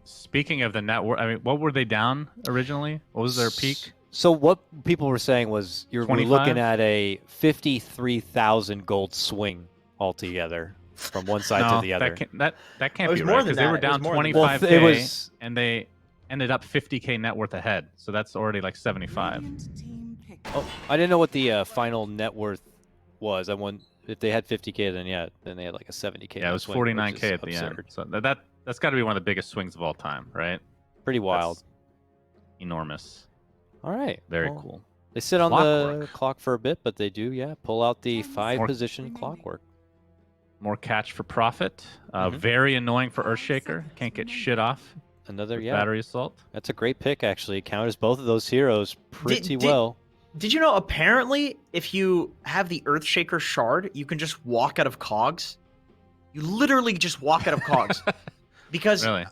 Speaking of the network, I mean, what were they down originally? What was their peak? So what people were saying was we're looking at a 53,000 gold swing altogether from one side to the other. That can't be more right than because they that. were It down was more than 25K and they ended up 50K net worth ahead. So that's already like 75. Oh, I didn't know what the final net worth was. If they had 50K, then they had like a 70K. Yeah, it was 49K at the end. So that's got to be one of the biggest swings of all time, right? Pretty wild. That's enormous. All right. Very cool. They sit on the clock for a bit, but they do, pull out the 5-position clockwork. More catch for profit. Very annoying for Earthshaker. Can't get shit off. Another battery assault. That's a great pick, actually. It counters both of those heroes pretty well. Did you know, apparently, if you have the Earthshaker shard, you can just walk out of cogs? You literally just walk out of cogs. Because... Really?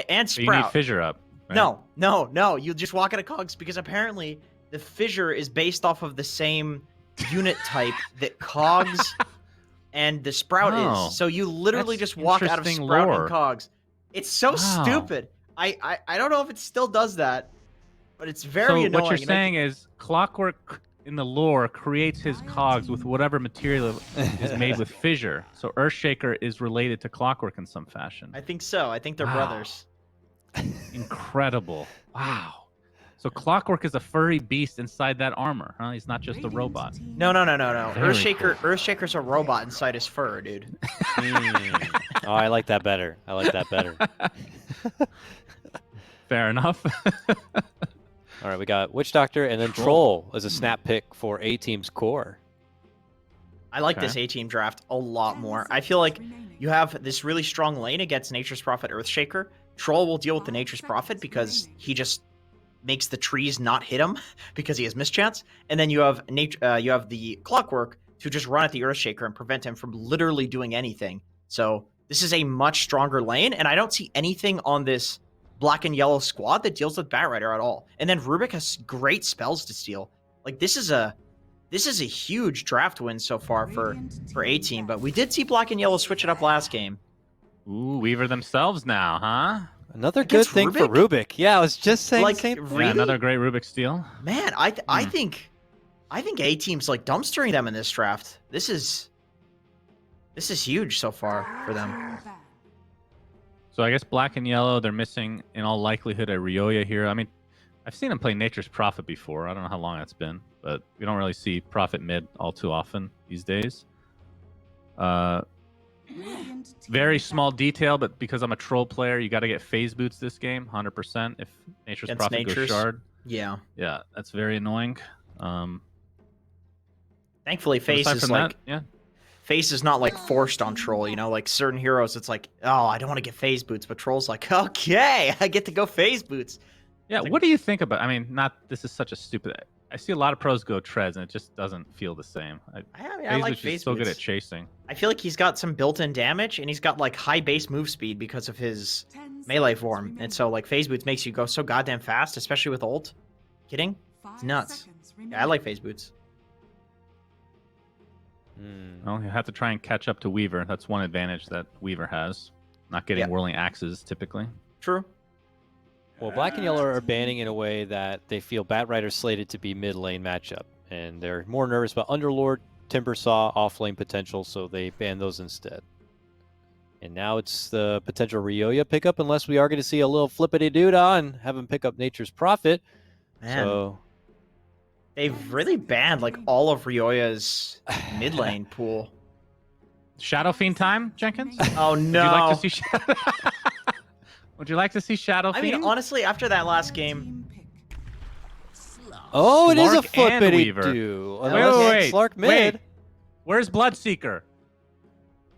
And Sprout. Sprout. You need Fissure up. Right? No. You just walk out of cogs because apparently the Fissure is based off of the same unit type that cogs and the Sprout is. So you literally just walk out of Sprout and cogs. It's so stupid. I don't know if it still does that, but it's very annoying. So what you're saying is Clockwork in the lore creates his cogs with whatever material is made with Fissure. So Earthshaker is related to Clockwork in some fashion. I think so. I think they're brothers. Incredible. Wow. So Clockwork is a furry beast inside that armor, huh? He's not just a robot. No. Earthshaker's a robot inside his fur, dude. Oh, I like that better. Fair enough. All right, we got Witch Doctor and then Troll as a snap pick for A-Team's core. I like this A-Team draft a lot more. I feel like you have this really strong lane against Nature's Prophet Earthshaker. Troll will deal with the Nature's Prophet because he just makes the trees not hit him because he has mischance. And then you have the Clockwork to just run at the Earthshaker and prevent him from literally doing anything. So this is a much stronger lane, and I don't see anything on this black and yellow squad that deals with Batrider at all. And then Rubik has great spells to steal. Like this is a huge draft win so far for A-Team, but we did see black and yellow switch it up last game. Ooh, Weaver themselves now, huh? Another good thing for Rubik. Yeah, I was just saying the same thing. Yeah, another great Rubik steal. Man, I think A-Team's like dumpstering them in this draft. This is huge so far for them. So I guess black and yellow, they're missing in all likelihood a Ryoya here. I mean, I've seen him play Nature's Prophet before. I don't know how long that's been, but we don't really see Prophet mid all too often these days. Very small detail, but because I'm a troll player, you got to get phase boots this game, 100%. If Nature's Prophet goes shard, yeah, that's very annoying. Thankfully, phase is like phase is not like forced on troll. You know, like certain heroes, it's like, oh, I don't want to get phase boots, but troll's like, okay, I get to go phase boots. Yeah, what do you think about? I mean, this is such a stupid. I see a lot of pros go treads, and it just doesn't feel the same. I like phase boots. So good at chasing. I feel like he's got some built-in damage, and he's got like high base move speed because of his melee form, and so like phase boots makes you go so goddamn fast, especially with ult. Kidding? It's nuts. Yeah, I like phase boots. Well, you have to try and catch up to Weaver. That's one advantage that Weaver has. Not getting whirling axes, typically. True. Well, black and yellow are banning in a way that they feel Batrider's slated to be mid-lane matchup. And they're more nervous about Underlord, Timbersaw, off-lane potential, so they ban those instead. And now it's the potential Ryoya pickup, unless we are going to see a little flippity-doo-dah and have him pick up Nature's Prophet. Man. So they've really banned like all of Ryoya's mid lane pool. Shadow Fiend time, Jenkins? Oh no! Would you like to see Shadow? Would you like to see Shadow Fiend? I mean, honestly, after that last game. Oh, it is a flippity-doo. Wait. Slark mid. Where's Bloodseeker?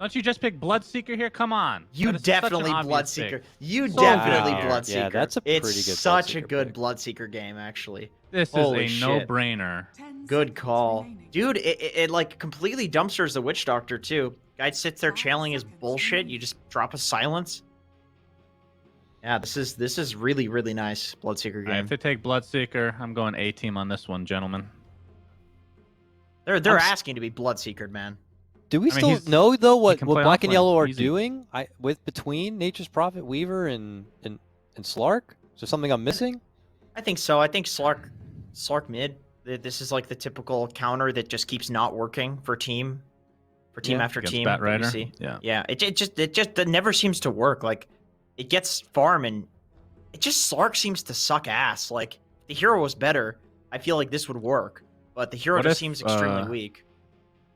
Don't you just pick Bloodseeker here? Come on. You definitely Bloodseeker. You definitely Bloodseeker. Yeah, that's a pretty good It's such a good Bloodseeker game, actually. This is a no-brainer. Good call. Dude, it like completely dumpsters the Witch Doctor, too. Guy sits there channeling his bullshit. You just drop a silence. Yeah, this is really, really nice Bloodseeker game. I have to take Bloodseeker. I'm going A-Team on this one, gentlemen. They're asking to be Bloodseeker, man. Do we still know though what black and yellow are doing? Between Nature's Prophet, Weaver, and and Slark? Is there something I'm missing? I think so. I think Slark mid. This is like the typical counter that just keeps not working for team after Against team. Bat that we Rider. see. Yeah. Yeah, it never seems to work. Like, it gets farm and it just Slark seems to suck ass. Like, if the hero was better, I feel like this would work, but the hero What just if, seems extremely weak.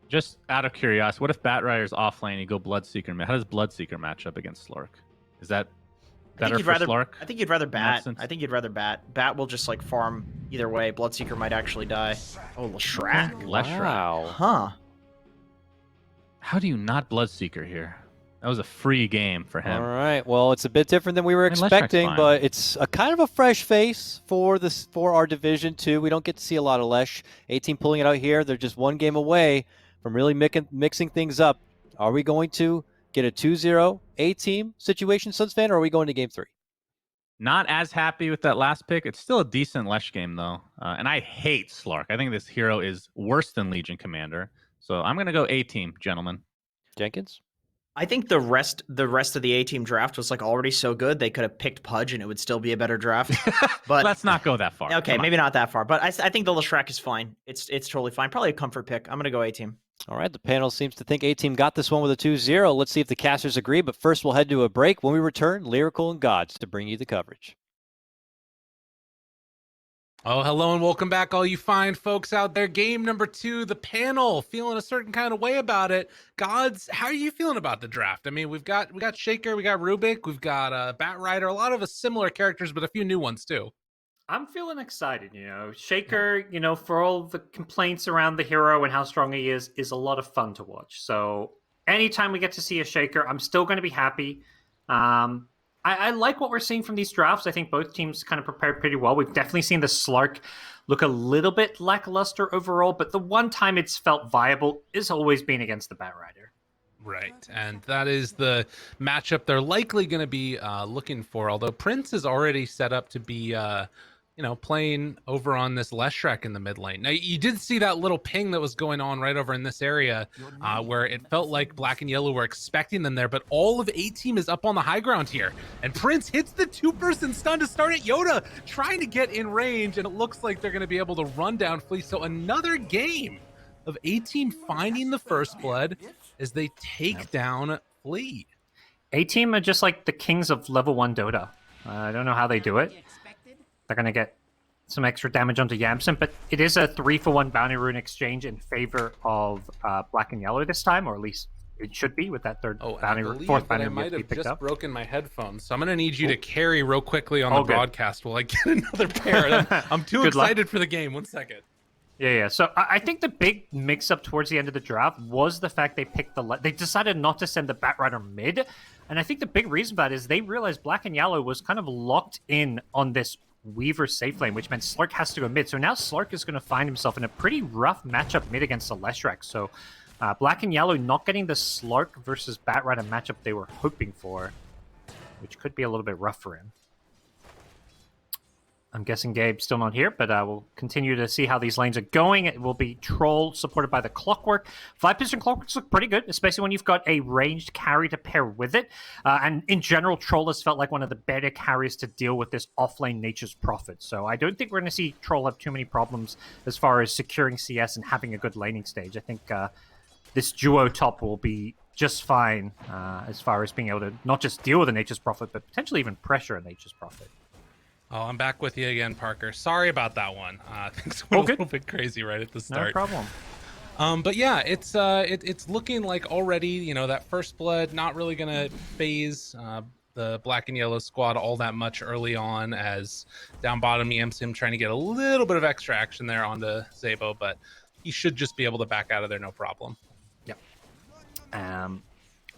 Just out of curiosity, what if Bat Rider's off lane, you go Bloodseeker? How does Bloodseeker match up against Slark? Is that better for Slark? I think you'd rather Bat. sense? I think you'd rather Bat. Bat will just like farm either way. Bloodseeker might actually die. Oh, Leshrac. Wow. Huh. How do you not Bloodseeker here? That was a free game for him. All right. Well, it's a bit different than we were I mean, Leshrac's expecting, fine. but it's a kind of a fresh face for our division too. We don't get to see a lot of Lesh. 18 pulling it out here. They're just one game away from really mixing things up. Are we going to get a 2-0 A-team situation, Suns fan, or are we going to game 3? Not as happy with that last pick. It's still a decent Lesh game, though. And I hate Slark. I think this hero is worse than Legion Commander. So I'm going to go A-team, gentlemen. Jenkins? I think the rest of the A-team draft was like already so good they could have picked Pudge and it would still be a better draft. But let's not go that far. Okay, maybe not that far, but I think the Leshrac is fine. It's totally fine. Probably a comfort pick. I'm gonna go A-team. All right, the panel seems to think A-team got this one with a 2-0. Let's see if the casters agree, but first we'll head to a break. When we return, Lyrical and GoDz to bring you the coverage. Oh, hello and welcome back, all you fine folks out there. Game number 2, the panel, feeling a certain kind of way about it. GoDz, how are you feeling about the draft? I mean, we got Shaker, we got Rubik, we've got Bat Rider, a lot of similar characters, but a few new ones too. I'm feeling excited, Shaker, for all the complaints around the hero and how strong he is a lot of fun to watch. So anytime we get to see a Shaker, I'm still going to be happy. I like what we're seeing from these drafts. I think both teams kind of prepared pretty well. We've definitely seen the Slark look a little bit lackluster overall, but the one time it's felt viable is always been against the Bat Rider. Right, and that is the matchup they're likely going to be looking for, although Prince is already set up to be playing over on this Leshrac in the mid lane. Now, you did see that little ping that was going on right over in this area where it felt like Black and Yellow were expecting them there, but all of A-team is up on the high ground here. And Prince hits the 2-person stun to start it. Yoda trying to get in range, and it looks like they're going to be able to run down Fleece. So another game of A-team finding the first blood as they take down Flea. A-team are just like the kings of level 1 Dota. I don't know how they do it. They're going to get some extra damage onto Yamson, but it is a 3-for-1 bounty rune exchange in favor of Black and Yellow this time, or at least it should be with that fourth bounty rune I might have just broken my headphones, so I'm going to need you to carry real quickly on the broadcast while I get another pair. I'm too excited for the game. 1 second. Yeah. So I think the big mix-up towards the end of the draft was the fact they decided not to send the Bat Rider mid, and I think the big reason for that is they realized Black and Yellow was kind of locked in on this Weaver safe lane, which meant Slark has to go mid. So now Slark is going to find himself in a pretty rough matchup mid against the Leshrac. So Black and Yellow not getting the Slark versus Bat Rider matchup they were hoping for, which could be a little bit rough for him. I'm guessing Gabe's still not here, but we'll continue to see how these lanes are going. It will be Troll supported by the Clockwork. 5-piston Clockworks look pretty good, especially when you've got a ranged carry to pair with it. And in general, Troll has felt like one of the better carries to deal with this offlane Nature's Prophet. So I don't think we're going to see Troll have too many problems as far as securing CS and having a good laning stage. I think this duo top will be just fine as far as being able to not just deal with a Nature's Prophet, but potentially even pressure a Nature's Prophet. Oh, I'm back with you again, Parker. Sorry about that one. Things went a little bit crazy right at the start. No problem. But yeah, it's looking like already, that first blood not really gonna phase the Black and Yellow squad all that much early on, as down bottom Yamsim trying to get a little bit of extra action there onto Zabo, but he should just be able to back out of there no problem. Yep.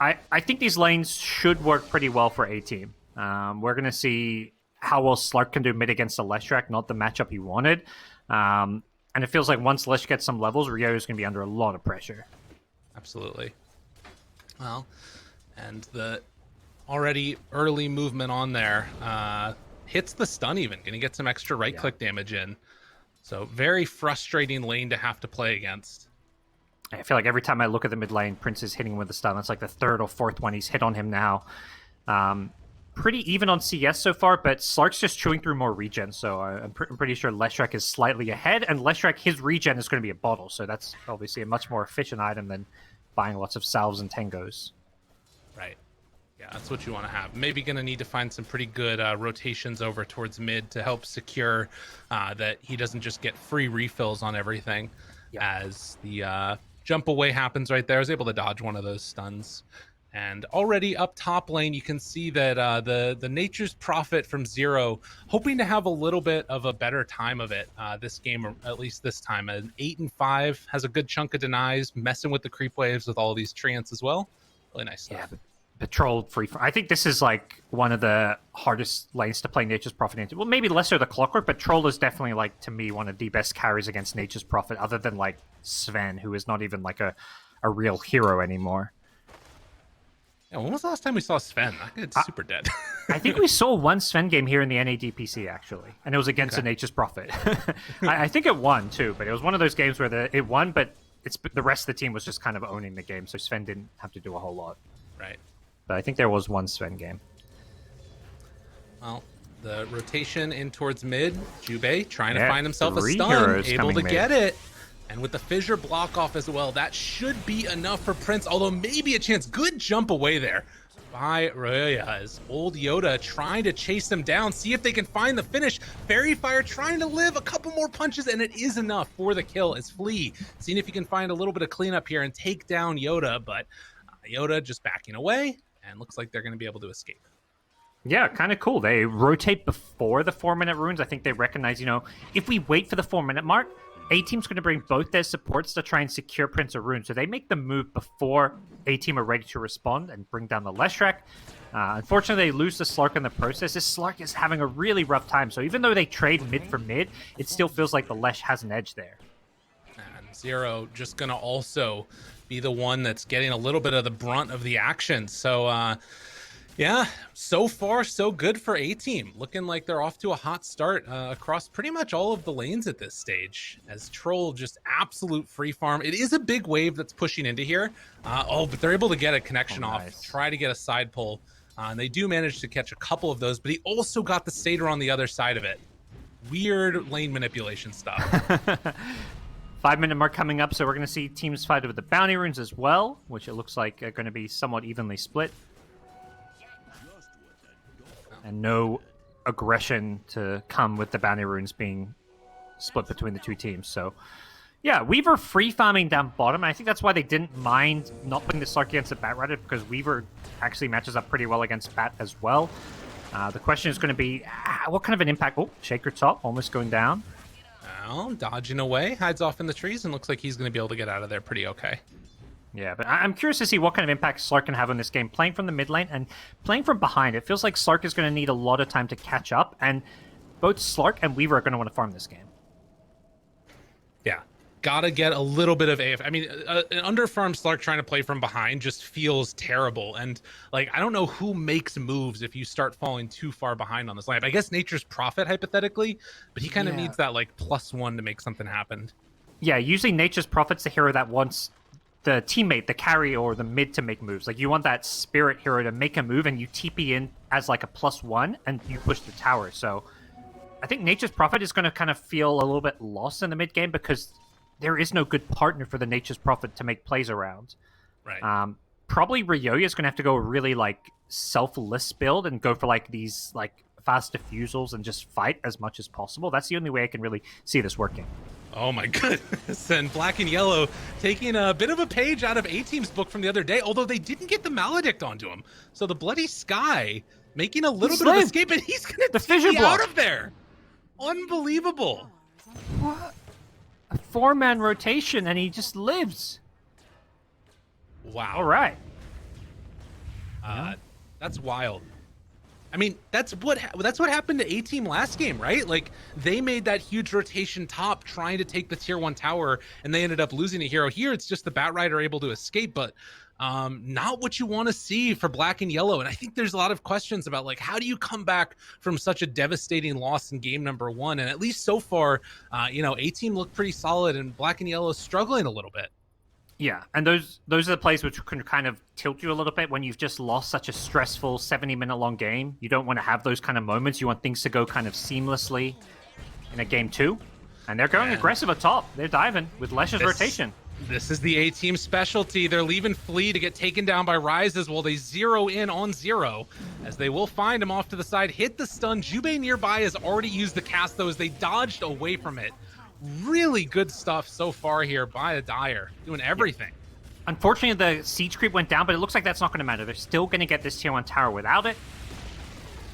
I think these lanes should work pretty well for A-team. We're gonna see how well Slark can do mid against the Leshrac, not the matchup he wanted. And it feels like once Lesh gets some levels, Rio is going to be under a lot of pressure. Absolutely. Well, and the already early movement on there hits the stun even. Going to get some extra right-click damage in. So very frustrating lane to have to play against. I feel like every time I look at the mid lane, Prince is hitting him with a stun. That's like the third or fourth one he's hit on him now. pretty even on CS so far, but Slark's just chewing through more regen, so I'm pretty sure Leshrac is slightly ahead, and Leshrac, his regen is going to be a bottle, so that's obviously a much more efficient item than buying lots of salves and tangos. Right. Yeah, that's what you want to have. Maybe going to need to find some pretty good rotations over towards mid to help secure that he doesn't just get free refills on everything. As the jump away happens right there. I was able to dodge one of those stuns. And already up top lane, you can see that the Nature's Prophet from Zero, hoping to have a little bit of a better time of it this game, or at least this time. An 8 and 5 has a good chunk of denies, messing with the creep waves with all these treants as well. Really nice stuff. Yeah, Patrol free. I think this is like one of the hardest lanes to play Nature's Prophet into. Well, maybe lesser the Clockwork, but Troll is definitely, like, to me, one of the best carries against Nature's Prophet, other than like Sven, who is not even like a real hero anymore. Yeah, when was the last time we saw Sven? That guy's super dead. I think we saw one Sven game here in the NADPC, actually, and it was against the Nature's Prophet. I think it won, too, but it was one of those games where it won, but the rest of the team was just kind of owning the game, so Sven didn't have to do a whole lot. Right. But I think there was one Sven game. Well, the rotation in towards mid. Jubei trying to find himself a 3 stun, heroes able to coming get mid. it. And with the fissure block off as well, that should be enough for Prince, although maybe a chance. Good jump away there by Ryoya as old Yoda trying to chase them down, see if they can find the finish. Fairy Fire trying to live a couple more punches, and it is enough for the kill as Flea seeing if he can find a little bit of cleanup here and take down Yoda, but Yoda just backing away, and looks like they're going to be able to escape. Yeah, kind of cool. They rotate before the 4-minute runes. I think they recognize, if we wait for the 4-minute mark, A-Team's going to bring both their supports to try and secure Prince of Rune. So they make the move before A-Team are ready to respond and bring down the Leshrac. Unfortunately, they lose the Slark in the process. This Slark is having a really rough time. So even though they trade mid for mid, it still feels like the Lesh has an edge there. And Zero just going to also be the one that's getting a little bit of the brunt of the action. So, yeah, so far so good for A-Team. Looking like they're off to a hot start across pretty much all of the lanes at this stage, as Troll just absolute free farm. It is a big wave that's pushing into here. But they're able to get a connection off, try to get a side pull. And they do manage to catch a couple of those, but he also got the Satyr on the other side of it. Weird lane manipulation stuff. 5-minute mark coming up, so we're going to see teams fight with the bounty runes as well, which it looks like are going to be somewhat evenly split. And no aggression to come with the bounty runes being split between the two teams. So, yeah, Weaver free farming down bottom. And I think that's why they didn't mind not putting the Slark against the Bat Rider, because Weaver actually matches up pretty well against Bat as well. The question is going to be, what kind of an impact? Oh, Shaker top almost going down. Well, dodging away, hides off in the trees, and looks like he's going to be able to get out of there pretty okay. Yeah, but I'm curious to see what kind of impact Slark can have on this game, playing from the mid lane and playing from behind. It feels like Slark is going to need a lot of time to catch up, and both Slark and Weaver are going to want to farm this game. Yeah, gotta get a little bit of AF. I mean, an underfarmed Slark trying to play from behind just feels terrible. And, like, I don't know who makes moves if you start falling too far behind on this line. I guess Nature's Prophet, hypothetically, but he kind of needs that, like, +1 to make something happen. Yeah, usually Nature's Prophet's the hero that wants the teammate, the carry, or the mid to make moves. Like, you want that spirit hero to make a move, and you TP in as, like, a +1, and you push the tower. So I think Nature's Prophet is going to kind of feel a little bit lost in the mid game, because there is no good partner for the Nature's Prophet to make plays around. Right. Probably Ryoya is going to have to go really, like, selfless build and go for, like, these, like, fast diffusals and just fight as much as possible. That's the only way I can really see this working. Oh my goodness, and Black and Yellow taking a bit of a page out of A-Team's book from the other day, although they didn't get the Maledict onto him. So the Bloody Sky making a little bit of escape, and he's going to take out of there. Unbelievable. What? A 4-man rotation, and he just lives. Wow. All right. That's wild. I mean, that's what happened to A-Team last game, right? Like, they made that huge rotation top trying to take the tier 1 tower, and they ended up losing a hero. Here, it's just the Bat Rider able to escape, but not what you want to see for Black and Yellow. And I think there's a lot of questions about, like, how do you come back from such a devastating loss in game number 1? And at least so far, A-Team looked pretty solid, and Black and Yellow struggling a little bit. Yeah, and those are the plays which can kind of tilt you a little bit when you've just lost such a stressful 70-minute long game. You don't want to have those kind of moments. You want things to go kind of seamlessly in a game 2. And they're going aggressive at top. They're diving with Lesh's rotation. This is the A-team specialty. They're leaving Flea to get taken down by Rises while they zero in on Zero, as they will find him off to the side, hit the stun. Jubei nearby has already used the cast, though, as they dodged away from it. Really good stuff so far here by Dire, doing everything. Unfortunately, the siege creep went down, but it looks like that's not going to matter. They're still going to get this tier 1 tower without it.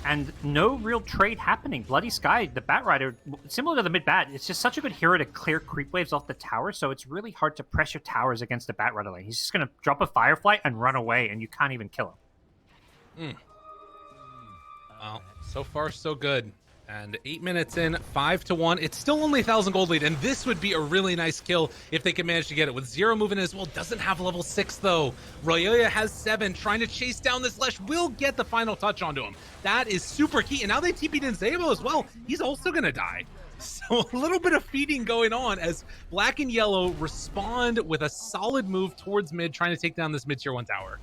And no real trade happening. Bloody Sky, the Bat Rider, similar to the mid-bat, it's just such a good hero to clear creep waves off the tower, so it's really hard to pressure towers against the Bat Rider lane. He's just going to drop a Firefly and run away, and you can't even kill him. Well, so far so good. And 8 minutes in, 5-1. It's still only 1,000 gold lead, and this would be a really nice kill if they could manage to get it. With Zero moving as well, doesn't have level 6 though. Royoya has 7, trying to chase down this Lesh, will get the final touch onto him. That is super key, and now they TP'd in Zabo as well. He's also gonna die. So a little bit of feeding going on as Black and Yellow respond with a solid move towards mid, trying to take down this mid tier 1 tower.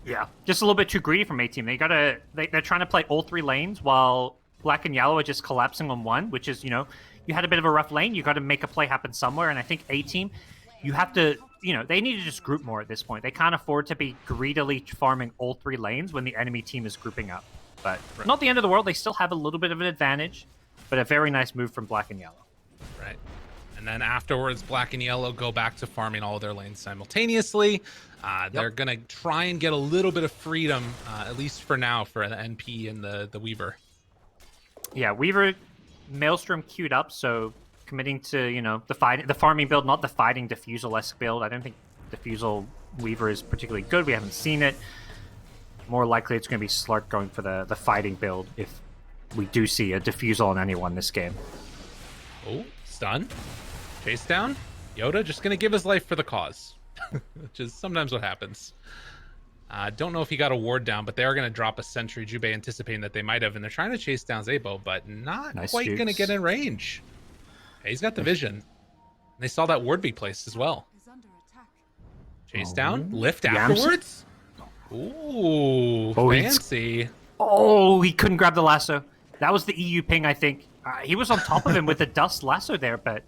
Yeah, just a little bit too greedy from A-Team. They're trying to play all 3 lanes while Black and Yellow are just collapsing on one, which is, you had a bit of a rough lane. You got to make a play happen somewhere. And I think A-Team, you have to, they need to just group more at this point. They can't afford to be greedily farming all 3 lanes when the enemy team is grouping up. But not the end of the world. They still have a little bit of an advantage, but a very nice move from Black and Yellow. Right. And then afterwards, Black and Yellow go back to farming all of their lanes simultaneously. They're going to try and get a little bit of freedom, at least for now, for the NP and the Weaver. Yeah, Weaver, Maelstrom queued up, so committing to, the farming build, not the fighting Diffusal-esque build. I don't think Diffusal Weaver is particularly good. We haven't seen it. More likely it's going to be Slark going for the fighting build if we do see a Diffusal on anyone this game. Oh, stun. Chase down. Yoda just going to give his life for the cause, which is sometimes what happens. Don't know if he got a ward down, but they are going to drop a sentry. Jubei anticipating that they might have, and they're trying to chase down Zabo, but not quite going to get in range. Okay, he's got the vision. And they saw that ward be placed as well. Chase down, lift afterwards. Ooh, fancy. He couldn't grab the lasso. That was the EU ping, I think. He was on top of him with the dust lasso there, but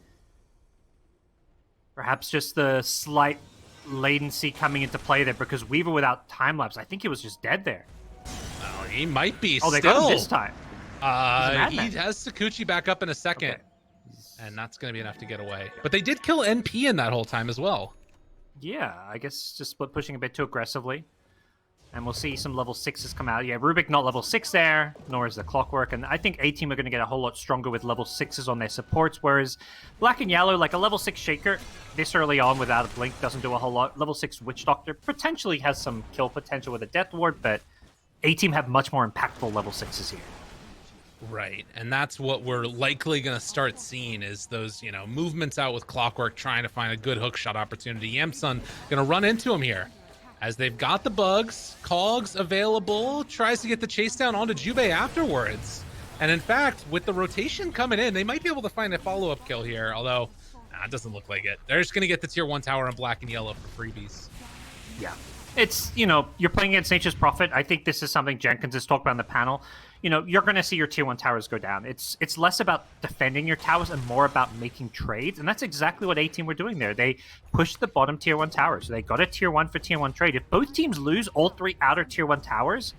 perhaps just the slight latency coming into play there, because Weaver without time lapse, I think he was just dead there. Oh, he might be. They got him this time. He has Sakuchi back up in a second, and that's going to be enough to get away. But they did kill NP in that whole time as well. Yeah, I guess just split pushing a bit too aggressively. And we'll see some level 6s come out. Yeah, Rubik not level 6 there, nor is the Clockwork. And I think A-Team are going to get a whole lot stronger with level 6s on their supports, whereas Black and Yellow, like a level 6 Shaker, this early on without a Blink doesn't do a whole lot. Level 6 Witch Doctor potentially has some kill potential with a Death Ward, but A-Team have much more impactful level 6s here. Right, and that's what we're likely going to start seeing is those, movements out with Clockwork, trying to find a good hook shot opportunity. Yamsun going to run into him here. As they've got the bugs, Cogs available, tries to get the chase down onto Jubei afterwards. And in fact, with the rotation coming in, they might be able to find a follow-up kill here, although it doesn't look like it. They're just going to get the tier 1 tower on Black and Yellow for freebies. Yeah. It's, you're playing against Nature's Prophet. I think this is something Jenkins has talked about in the panel. You're going to see your tier 1 towers go down. It's less about defending your towers and more about making trades. And that's exactly what A-Team were doing there. They pushed the bottom tier 1 towers. So they got a tier 1 for tier 1 trade. If both teams lose all 3 outer tier 1 towers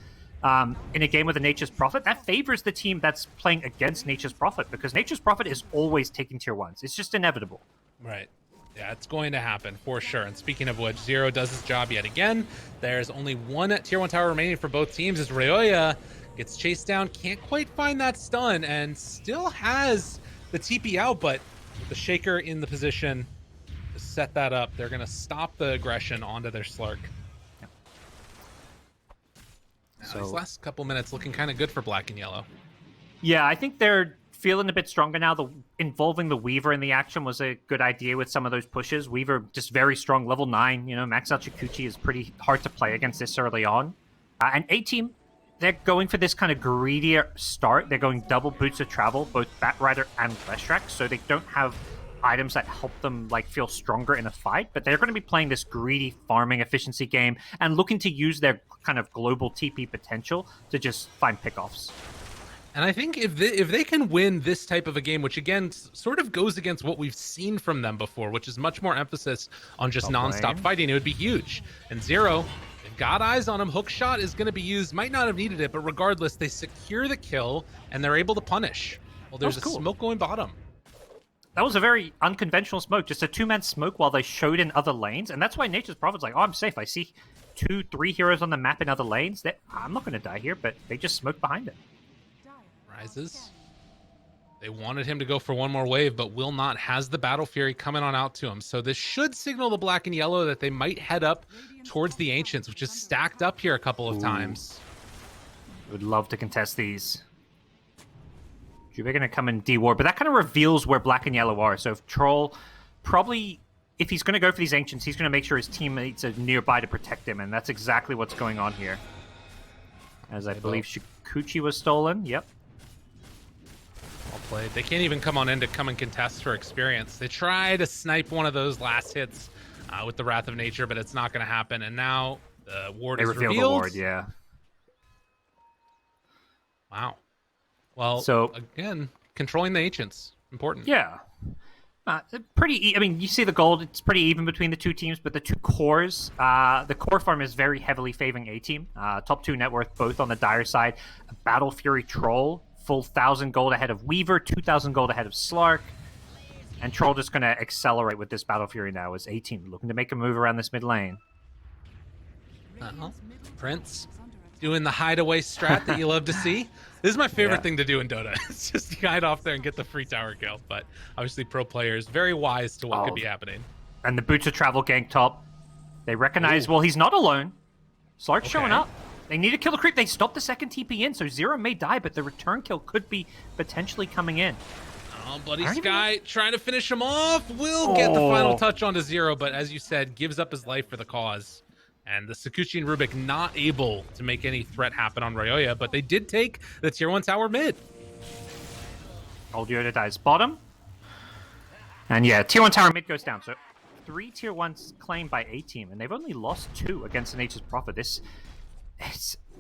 in a game with a Nature's Prophet, that favors the team that's playing against Nature's Prophet, because Nature's Prophet is always taking tier 1s. It's just inevitable. Right. Yeah, it's going to happen for sure. And speaking of which, Zero does his job yet again. There's only 1 tier 1 tower remaining for both teams as Ryoya gets chased down, can't quite find that stun, and still has the TP out, but the Shaker in the position to set that up. They're going to stop the aggression onto their Slark. Yep. So these last couple minutes looking kind of good for Black and Yellow. Yeah, I think they're feeling a bit stronger now. Involving the Weaver in the action was a good idea with some of those pushes. Weaver just very strong, level 9. Max out Chikuchi is pretty hard to play against this early on. And A-Team, they're going for this kind of greedier start. They're going double Boots of Travel, both Bat Rider and Leshrac, so they don't have items that help them like feel stronger in a fight, but they're going to be playing this greedy farming efficiency game and looking to use their kind of global TP potential to just find pickoffs. And I think if they can win this type of a game, which again sort of goes against what we've seen from them before, which is much more emphasis on just nonstop fighting, it would be huge. And Zero, they've got eyes on him. Hook shot is going to be used. Might not have needed it, but regardless, they secure the kill and they're able to punish. Well, there's a smoke going bottom. That was a very unconventional smoke, just a two-man smoke while they showed in other lanes, and that's why Nature's Prophet's like, oh, I'm safe. I see 2-3 heroes on the map in other lanes. I'm not going to die here, but they just smoked behind it. Rises. They wanted him to go for one more wave, but Will Not has the Battle Fury coming on out to him. So this should signal the black and yellow that they might head up towards the Ancients, which is stacked up here a couple of times. Would love to contest these. They're going to come in D-Ward, but that kind of reveals where black and yellow are. So if Troll, probably, if he's going to go for these Ancients, he's going to make sure his teammates are nearby to protect him, and that's exactly what's going on here. As I believe Shikuchi was stolen. Yep. Well played. They can't even come on in to come and contest for experience. They try to snipe one of those last hits with the Wrath of Nature, but it's not going to happen. And now the ward is revealed. The ward, yeah. Wow. Well, so again, controlling the Ancients, important. Yeah. I mean, you see the gold, it's pretty even between the two teams, but the two cores, the core farm is very heavily favoring A-Team. Top 2 net worth, both on the Dire side. Battle Fury Troll, full 1,000 gold ahead of Weaver, 2,000 gold ahead of Slark. And Troll just going to accelerate with this Battle Fury now as A-Team looking to make a move around this mid lane. Prince doing the hideaway strat that you love to see. This is my favorite thing to do in Dota. It's just hide off there and get the free tower kill. But obviously pro players, very wise to what could be happening. And the Boots of Travel gank top. They recognize, well, he's not alone. Slark's showing up. They need to kill the creep. They stopped the second TP in, so Zero may die, but the return kill could be potentially coming in. Oh, Bloody Sky trying to finish him off. Will get the final touch onto Zero, but as you said, gives up his life for the cause. And the Sakuchi and Rubik not able to make any threat happen on Ryoya, but they did take the tier 1 tower mid. Old Yoda dies bottom. And yeah, tier 1 tower mid goes down. So 3 tier 1s claimed by A-Team, and they've only lost 2 against the Nature's Prophet.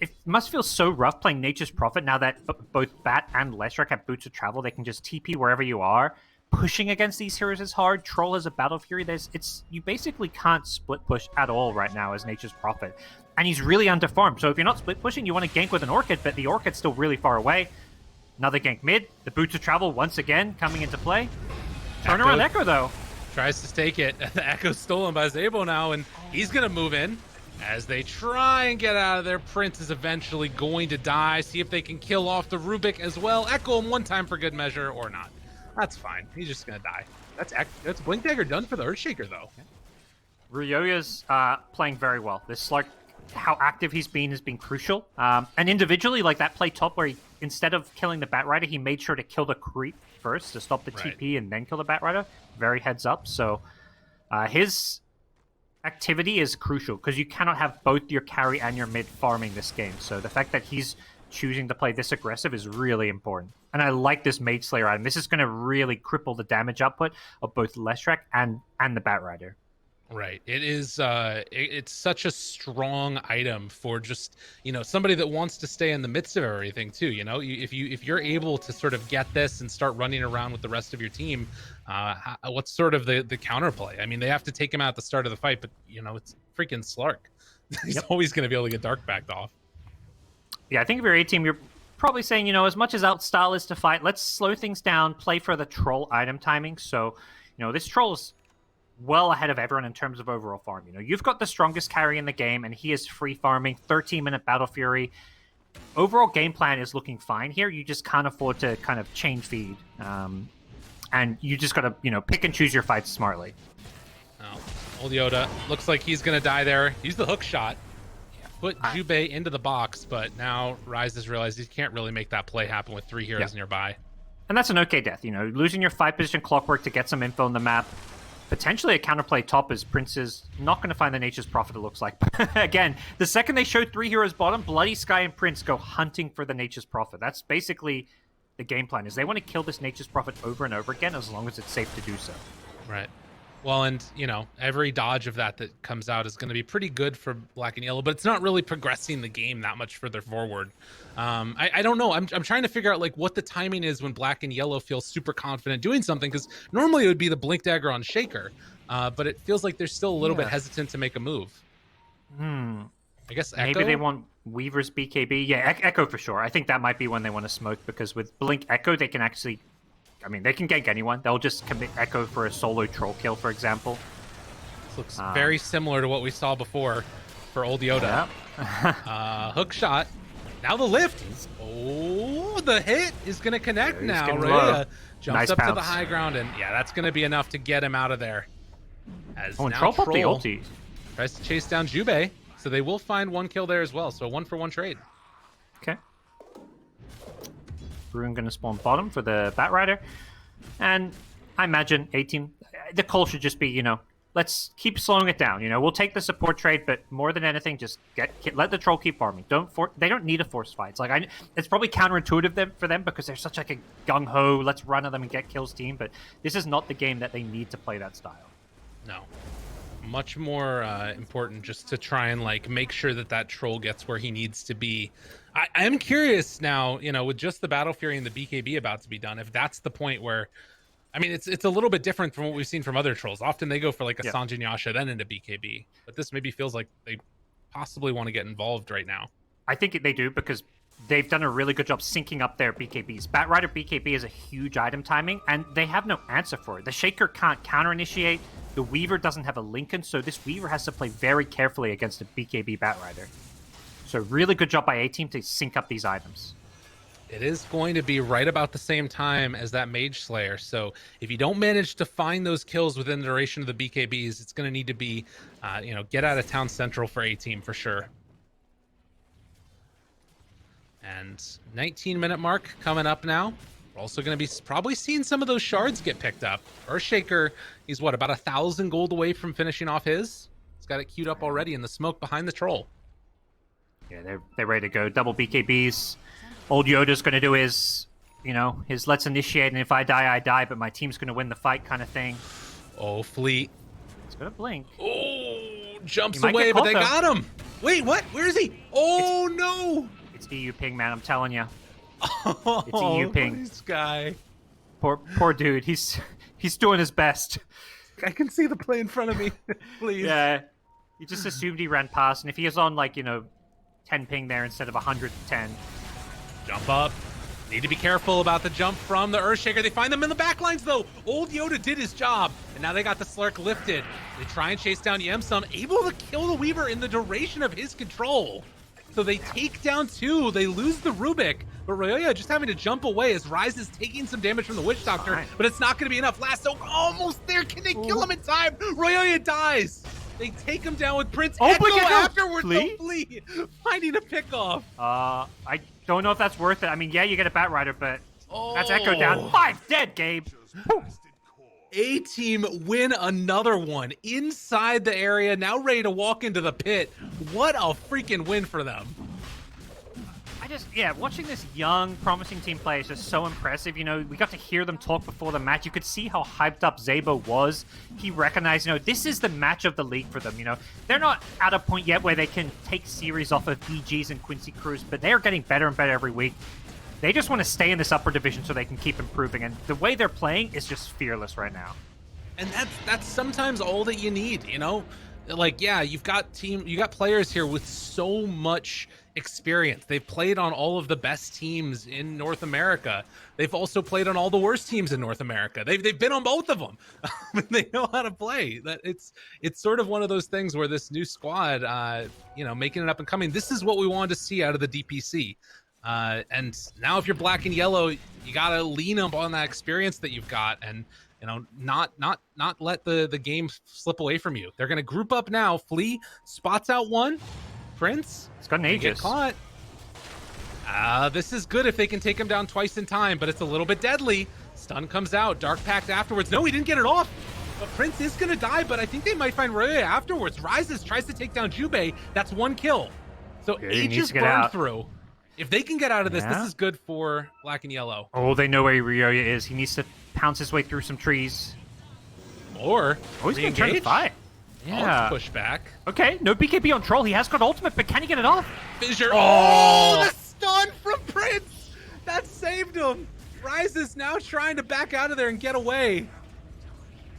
It must feel so rough playing Nature's Prophet now that both Bat and Leshrac have Boots of Travel. They can just TP wherever you are. Pushing against these heroes is hard. Troll has a Battle Fury. You basically can't split push at all right now as Nature's Prophet. And he's really underfarmed. So if you're not split pushing, you want to gank with an Orchid, but the Orchid's still really far away. Another gank mid. The Boots of Travel once again coming into play. Turn around Echo though. Tries to stake it. The Echo's stolen by Zabo now, and he's going to move in. As they try and get out of there, Prince is eventually going to die. See if they can kill off the Rubik as well. Echo him one time for good measure, or not. That's fine. He's just going to die. That's Blink Dagger done for the Earthshaker, though. Ryoya's playing very well. This Slark, how active he's been has been crucial. And individually, like that play top where he, instead of killing the Batrider, he made sure to kill the creep first to stop the TP and then kill the Batrider. Very heads up. So his activity is crucial because you cannot have both your carry and your mid farming this game. So the fact that he's choosing to play this aggressive is really important. And I like this Mage Slayer item. This is going to really cripple the damage output of both Leshrac and the Batrider. Right. It is it's such a strong item for just, somebody that wants to stay in the midst of everything too. If you're able to sort of get this and start running around with the rest of your team, what's sort of the counterplay? I mean, they have to take him out at the start of the fight, but it's freaking Slark. He's always going to be able to get dark backed off. Yeah, I think if you're A-Team, you're probably saying, as much as Outstyle is to fight, let's slow things down, play for the Troll item timing. So, this Troll is well ahead of everyone in terms of overall farm. You've got the strongest carry in the game, and he is free farming, 13-minute Battle Fury. Overall game plan is looking fine here. You just can't afford to kind of chain feed. And you just got to, pick and choose your fights smartly. Oh, old Yoda looks like he's going to die there. Use the hook shot. Put Jubei into the box, but now Rise has realized he can't really make that play happen with 3 heroes nearby. And that's an okay death. Losing your 5-position Clockwork to get some info on the map. Potentially a counterplay top as Prince is not going to find the Nature's Prophet, it looks like. Again, the second they show 3 heroes bottom, Bloody Sky and Prince go hunting for the Nature's Prophet. That's basically the game plan is. They want to kill this Nature's Prophet over and over again as long as it's safe to do so. Right. Well, and, every dodge of that comes out is going to be pretty good for black and yellow, but it's not really progressing the game that much further forward. I don't know. I'm trying to figure out, what the timing is when black and yellow feel super confident doing something, because normally it would be the Blink Dagger on Shaker, but it feels like they're still a little bit hesitant to make a move. I guess Echo? Maybe they want Weaver's BKB. Yeah, Echo for sure. I think that might be when they want to smoke, because with Blink Echo, they can actually... they can gank anyone. They'll just commit Echo for a solo troll kill, for example. This looks very similar to what we saw before for old Yoda. Yeah. Hook shot. Now the lift. Oh, the hit is going to connect now. Right? Jumps Nice up pounce. to the high ground, and that's going to be enough to get him out of there. As and now Troll popped the Troll ulti. tries to chase down Jubei, so they will find one kill there as well. So 1-for-1 trade. Okay. Bruin going to spawn bottom for the Batrider. And I imagine 18... The call should just be, let's keep slowing it down. We'll take the support trade, but more than anything, just let the troll keep farming. They don't need a forced fight. It's probably counterintuitive for them because they're such a gung-ho, let's run at them and get kills team, but this is not the game that they need to play that style. No. Much more important just to try and make sure that troll gets where he needs to be. I am curious now, with just the Battle Fury and the BKB about to be done, if that's the point where, it's a little bit different from what we've seen from other trolls. Often they go for a Sanjin Yasha then into BKB, but this maybe feels like they possibly want to get involved right now. I think they do because they've done a really good job syncing up their BKBs. Batrider BKB is a huge item timing, and they have no answer for it. The Shaker can't counter-initiate. The Weaver doesn't have a Lincoln, so this Weaver has to play very carefully against a BKB Batrider. So really good job by A-Team to sync up these items. It is going to be right about the same time as that Mage Slayer, so if you don't manage to find those kills within the duration of the BKBs, it's going to need to be, get out of town central for A-Team for sure. And 19-minute mark coming up now. We're also going to be probably seeing some of those shards get picked up. Earthshaker, he's about 1,000 gold away from finishing off his. He's got it queued up already in the smoke behind the troll. Yeah, they're ready to go. Double BKBs. Old Yoda's going to do his, his let's initiate, and if I die, but my team's going to win the fight kind of thing. Oh, Fleet. He's going to blink. Oh, jumps away, but they got him. Wait, what? Where is he? Oh, no. It's EU ping, man, I'm telling you. Oh, it's EU ping. This guy. Poor dude. He's doing his best. I can see the play in front of me. Please. Yeah. He just assumed he ran past, and if he was on 10 ping there instead of 110. Jump up. Need to be careful about the jump from the Earthshaker. They find them in the backlines, though. Old Yoda did his job, and now they got the Slurk lifted. They try and chase down Yemsum, able to kill the Weaver in the duration of his control. So they take down 2. They lose the Rubik, but Ryoya just having to jump away as Rise is taking some damage from the Witch Doctor, but it's not going to be enough. Lasso almost there. Can they kill him in time? Ryoya dies. They take him down with Prince Echo afterwards. Flee. Finding a pickoff. I don't know if that's worth it. Yeah, you get a Batrider, but that's Echo down. 5 dead, Gabe. A-Team win another one inside the area, now ready to walk into the pit. What a freaking win for them. Watching this young, promising team play is just so impressive. We got to hear them talk before the match. You could see how hyped up Zabo was. He recognized, this is the match of the league for them. They're not at a point yet where they can take series off of BGs and Quincy Cruz, but they're getting better and better every week. They just want to stay in this upper division so they can keep improving, and the way they're playing is just fearless right now. And that's sometimes all that you need, you've got players here with so much experience. They've played on all of the best teams in North America. They've also played on all the worst teams in North America. They've been on both of them. They know how to play. It's sort of one of those things where this new squad, making it up and coming. This is what we wanted to see out of the DPC. And now if you're black and yellow, you got to lean up on that experience that you've got and not let the game slip away from you. They're going to group up now. Flea spots out one. Prince, it's got an Aegis. Get caught. This is good if they can take him down twice in time, but it's a little bit deadly. Stun comes out. Dark Pact afterwards. No, he didn't get it off. But Prince is going to die, but I think they might find Ryoya afterwards. Rises, tries to take down Jubei. That's 1 kill. So Aegis burned through. If they can get out of this, Yeah. this is good for black and yellow. Oh, they know where Ryoya is. He needs to pounce his way through some trees. Or Oh, he's going to turn the re-engage. fight. Yeah. Yeah. Push back. Okay, no BKB on Troll. He has got ultimate, but can he get it off? Fissure. Oh, the stun from Prince. That saved him. Rise is now trying to back out of there and get away.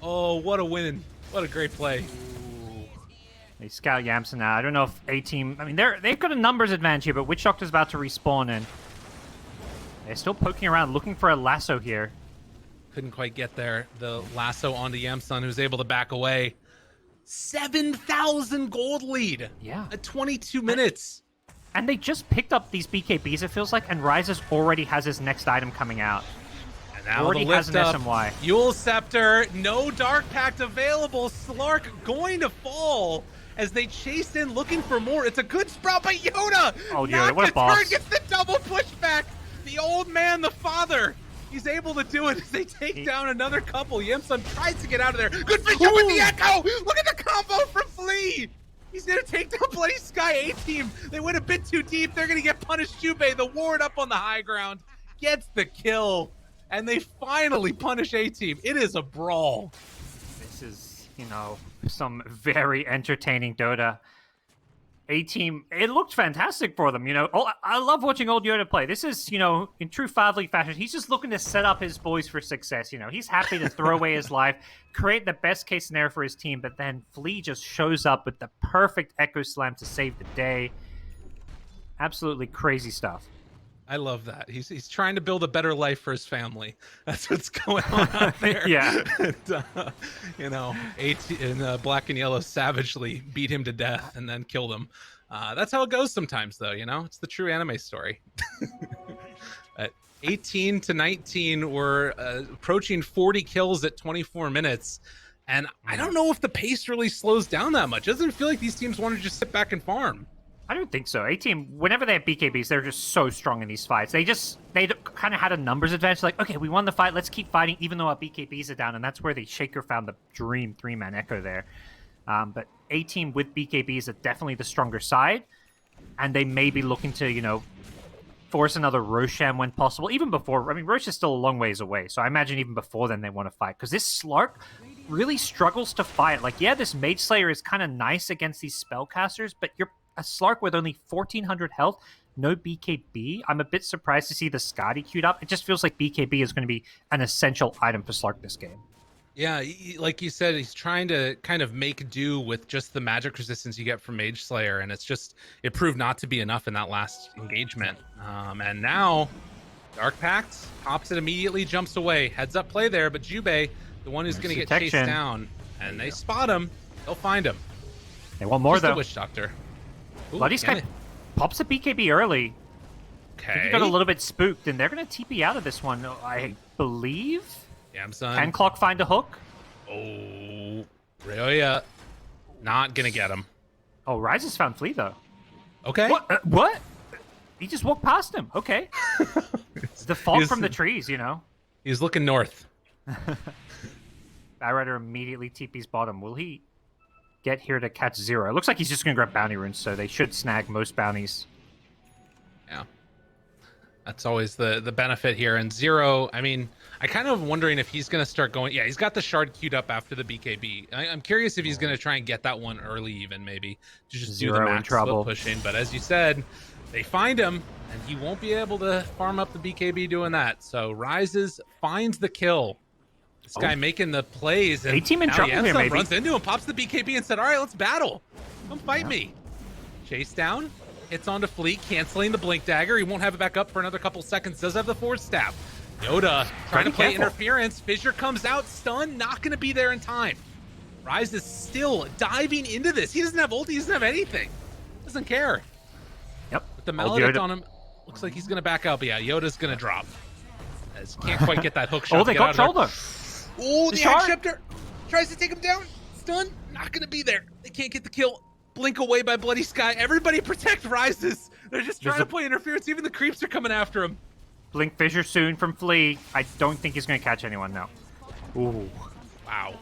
Oh, what a win. What a great play. They scout Yamsen now. I don't know if A-Team... I mean, they've got a numbers advantage here, but Witch Doctor's about to respawn, and they're still poking around, looking for a lasso here. Couldn't quite get there. The lasso onto Yamsun, who's able to back away. 7,000 gold lead. Yeah. At 22 minutes. And they just picked up these BKBs, it feels like, and Rises already has his next item coming out. And now Already the has lift an up. SMY. Yule Scepter, no Dark Pact available. Slark going to fall as they chase in looking for more. It's a good sprout by Yoda. Oh, Yoda, Not what a the boss. turn, gets the double pushback. The old man, the father. He's able to do it as they take down another couple. Yimsun tries to get out of there. Good fish up with the echo. Look at the combo from Flea. He's gonna take down Bloody Sky A-Team. They went a bit too deep. They're gonna get punished. Jubei, the ward up on the high ground, gets the kill. And they finally punish A-Team. It is a brawl. This is, you know, some very entertaining Dota. A-Team, it looked fantastic for them, you know. Oh, I love watching old Yoda play. This is, you know, in true Favli fashion, he's just looking to set up his boys for success, you know. He's happy to throw away his life, create the best case scenario for his team, but then Flea just shows up with the perfect Echo Slam to save the day. Absolutely crazy stuff. I love that. He's trying to build a better life for his family. That's what's going on out there. Yeah. And, you know, Black and Yellow savagely beat him to death and then killed him. That's how it goes sometimes, though, you know? It's the true anime story. At 18 to 19, we're approaching 40 kills at 24 minutes. And I don't know if the pace really slows down that much. It doesn't feel like these teams want to just sit back and farm. I don't think so. A-Team, whenever they have BKBs, they're just so strong in these fights. They kind of had a numbers advantage. Like, okay, we won the fight. Let's keep fighting, even though our BKBs are down. And that's where the Shaker found the dream 3-man Echo there. But A-Team with BKBs are definitely the stronger side. And they may be looking to, you know, force another Roshan when possible. Even before, I mean, Rosh is still a long ways away. So I imagine even before then they want to fight. Because this Slark really struggles to fight. Like, yeah, this Mage Slayer is kind of nice against these spellcasters, but you're a Slark with only 1,400 health, no BKB. I'm a bit surprised to see the Skadi queued up. It just feels like BKB is going to be an essential item for Slark this game. Yeah, like you said, he's trying to kind of make do with just the magic resistance you get from Mage Slayer, and it proved not to be enough in that last engagement. And now, Dark Pact pops it immediately, jumps away. Heads up play there, but Jubei, the one who's going to get chased down, and they spot him. They'll find him. They want more, Just though. the Witch Doctor. Ooh, Bloody Sky pops a BKB early. I think he got a little bit spooked, and they're going to TP out of this one, I believe. Yamsun. Can Clock find a hook? Oh, Ryoya not going to get him. Oh, Rise has found Flea, though. Okay. What? What? He just walked past him. Okay. The fog from the trees, you know. He's looking north. Batrider immediately TP's bottom. Will he get here to catch Zero? It looks like he's just going to grab bounty runes, so they should snag most bounties. Yeah. That's always the benefit here. And Zero, I mean, I kind of wondering if he's going to start going. Yeah, he's got the shard queued up after the BKB. I'm curious if he's going to try and get that one early even, maybe. To just Zero do the in max trouble. pushing. But as you said, they find him, and he won't be able to farm up the BKB doing that. So Rises finds the kill. This guy making the plays. And A-Team in now trouble here, Yamsun maybe. runs into him, pops the BKB, and said, all right, let's battle. Come fight me. Chase down. Hits onto Fleet, canceling the Blink Dagger. He won't have it back up for another couple seconds. Does have the Force Staff. Yoda trying to play interference. Fissure comes out. Stun, not going to be there in time. Rise is still diving into this. He doesn't have ult. He doesn't have anything. Doesn't care. Yep. With the Maledict on him, looks like he's going to back out. But yeah, Yoda's going to drop. As can't quite get that hook shot. Oh, they got shoulder. Oh, the shard. Scepter tries to take him down. Stun, not going to be there. They can't get the kill. Blink away by Bloody Sky. Everybody protect Rises. They're just trying to play interference. Even the creeps are coming after him. Blink Fissure soon from Flea. I don't think he's going to catch anyone now. Ooh. Wow.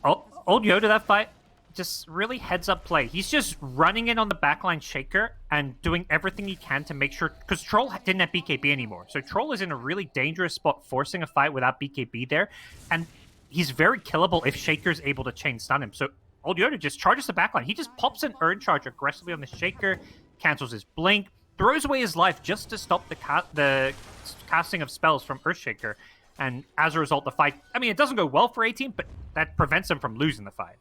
Oh, old Yoda, that fight. just really heads up play. He's just running in on the backline Shaker and doing everything he can to make sure, because Troll didn't have BKB anymore. So Troll is in a really dangerous spot, forcing a fight without BKB there. And he's very killable if Shaker's able to chain stun him. So Old Yoda just charges the backline. He just pops an Urn Charge aggressively on the Shaker, cancels his blink, throws away his life just to stop the casting of spells from Earthshaker. And as a result, the fight, I mean, it doesn't go well for A-Team, but that prevents them from losing the fight.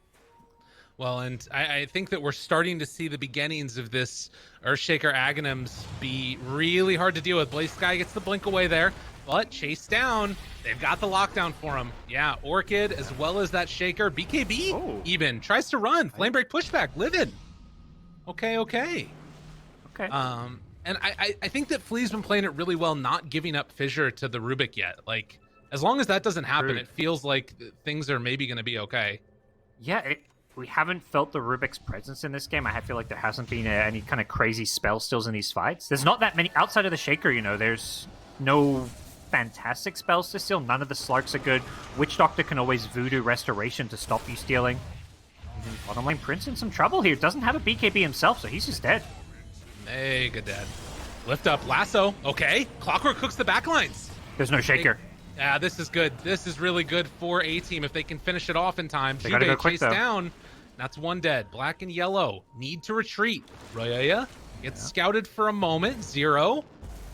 Well, and I think that we're starting to see the beginnings of this Earthshaker Aghanims be really hard to deal with. Blaze Sky gets the blink away there, but chase down. They've got the lockdown for him. Yeah, Orchid as well as that Shaker. BKB even tries to run. Flame Break pushback. Livid. Okay. And I think that Flea's been playing it really well, not giving up Fissure to the Rubik yet. Like, as long as that doesn't happen, it feels like things are maybe going to be okay. Yeah, we haven't felt the Rubik's presence in this game. I feel like there hasn't been any kind of crazy spell stills in these fights. There's not that many outside of the Shaker, there's no fantastic spells to steal. None of the Slarks are good. Witch Doctor can always Voodoo Restoration to stop you stealing. Bottom lane Prince in some trouble here. Doesn't have a BKB himself, so he's just dead. Mega dead. Lift up, lasso. Okay. Clockwork cooks the backlines. There's no Shaker. Yeah, this is good. This is really good for A-Team if they can finish it off in time. They gotta go quick, chase though. down. That's one dead. Black and yellow need to retreat. Roya gets scouted for a moment. 0.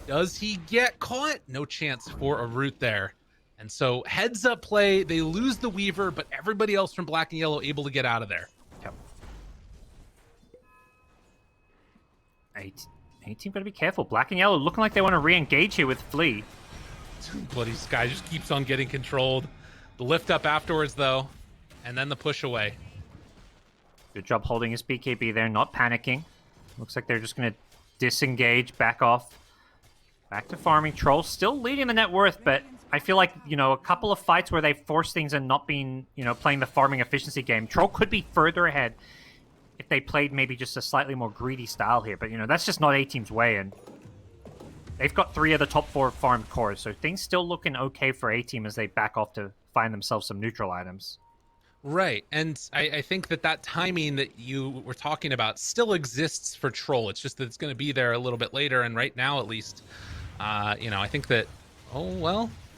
Does he get caught? No chance for a root there. And so heads up play. They lose the Weaver, but everybody else from Black and Yellow able to get out of there. Yep. A-Team gotta be careful. Black and Yellow looking like they want to re-engage here with Flea. Bloody Sky just keeps on getting controlled. The lift up afterwards, though, and then the push away. Good job holding his BKB there, not panicking. Looks like they're just going to disengage, back off. Back to farming. Troll still leading the net worth, but I feel like, a couple of fights where they force things and not being, playing the farming efficiency game. Troll could be further ahead if they played maybe just a slightly more greedy style here, but, that's just not A-Team's way, and they've got 3 of the top 4 farmed cores, so things still looking okay for A-Team as they back off to find themselves some neutral items. Right, and I think that timing that you were talking about still exists for Troll. It's just that it's going to be there a little bit later, and right now at least, I think that,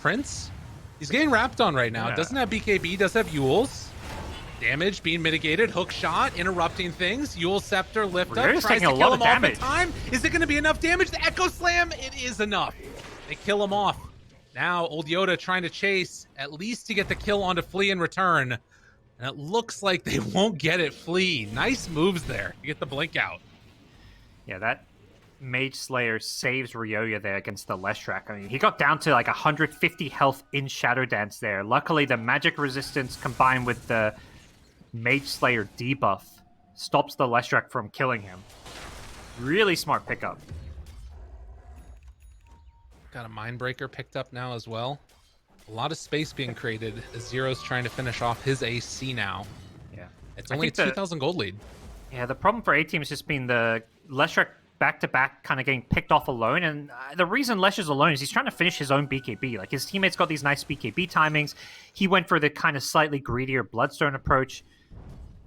Prince? He's getting wrapped on right now. Yeah. Doesn't have BKB, does have Yules. Damage being mitigated, hook shot, interrupting things. Yule Scepter, lift up, just tries taking to a kill lot him of off in damage. time. Is it going to be enough damage? The Echo Slam, it is enough. They kill him off. Now, Old Yoda trying to chase, at least to get the kill onto Flea in return. And it looks like they won't get it, Flea. Nice moves there to get the blink out. Yeah, that Mage Slayer saves Ryoya there against the Leshrac. I mean, he got down to like 150 health in Shadow Dance there. Luckily, the magic resistance combined with the Mage Slayer debuff stops the Leshrac from killing him. Really smart pickup. Got a Mindbreaker picked up now as well. A lot of space being created as Zero's trying to finish off his AC now. Yeah. It's only a 2,000 gold lead. Yeah, the problem for A-Team has just been the Leshrac back-to-back kind of getting picked off alone, and the reason Lesh is alone is he's trying to finish his own BKB. Like, his teammates got these nice BKB timings. He went for the kind of slightly greedier Bloodstone approach,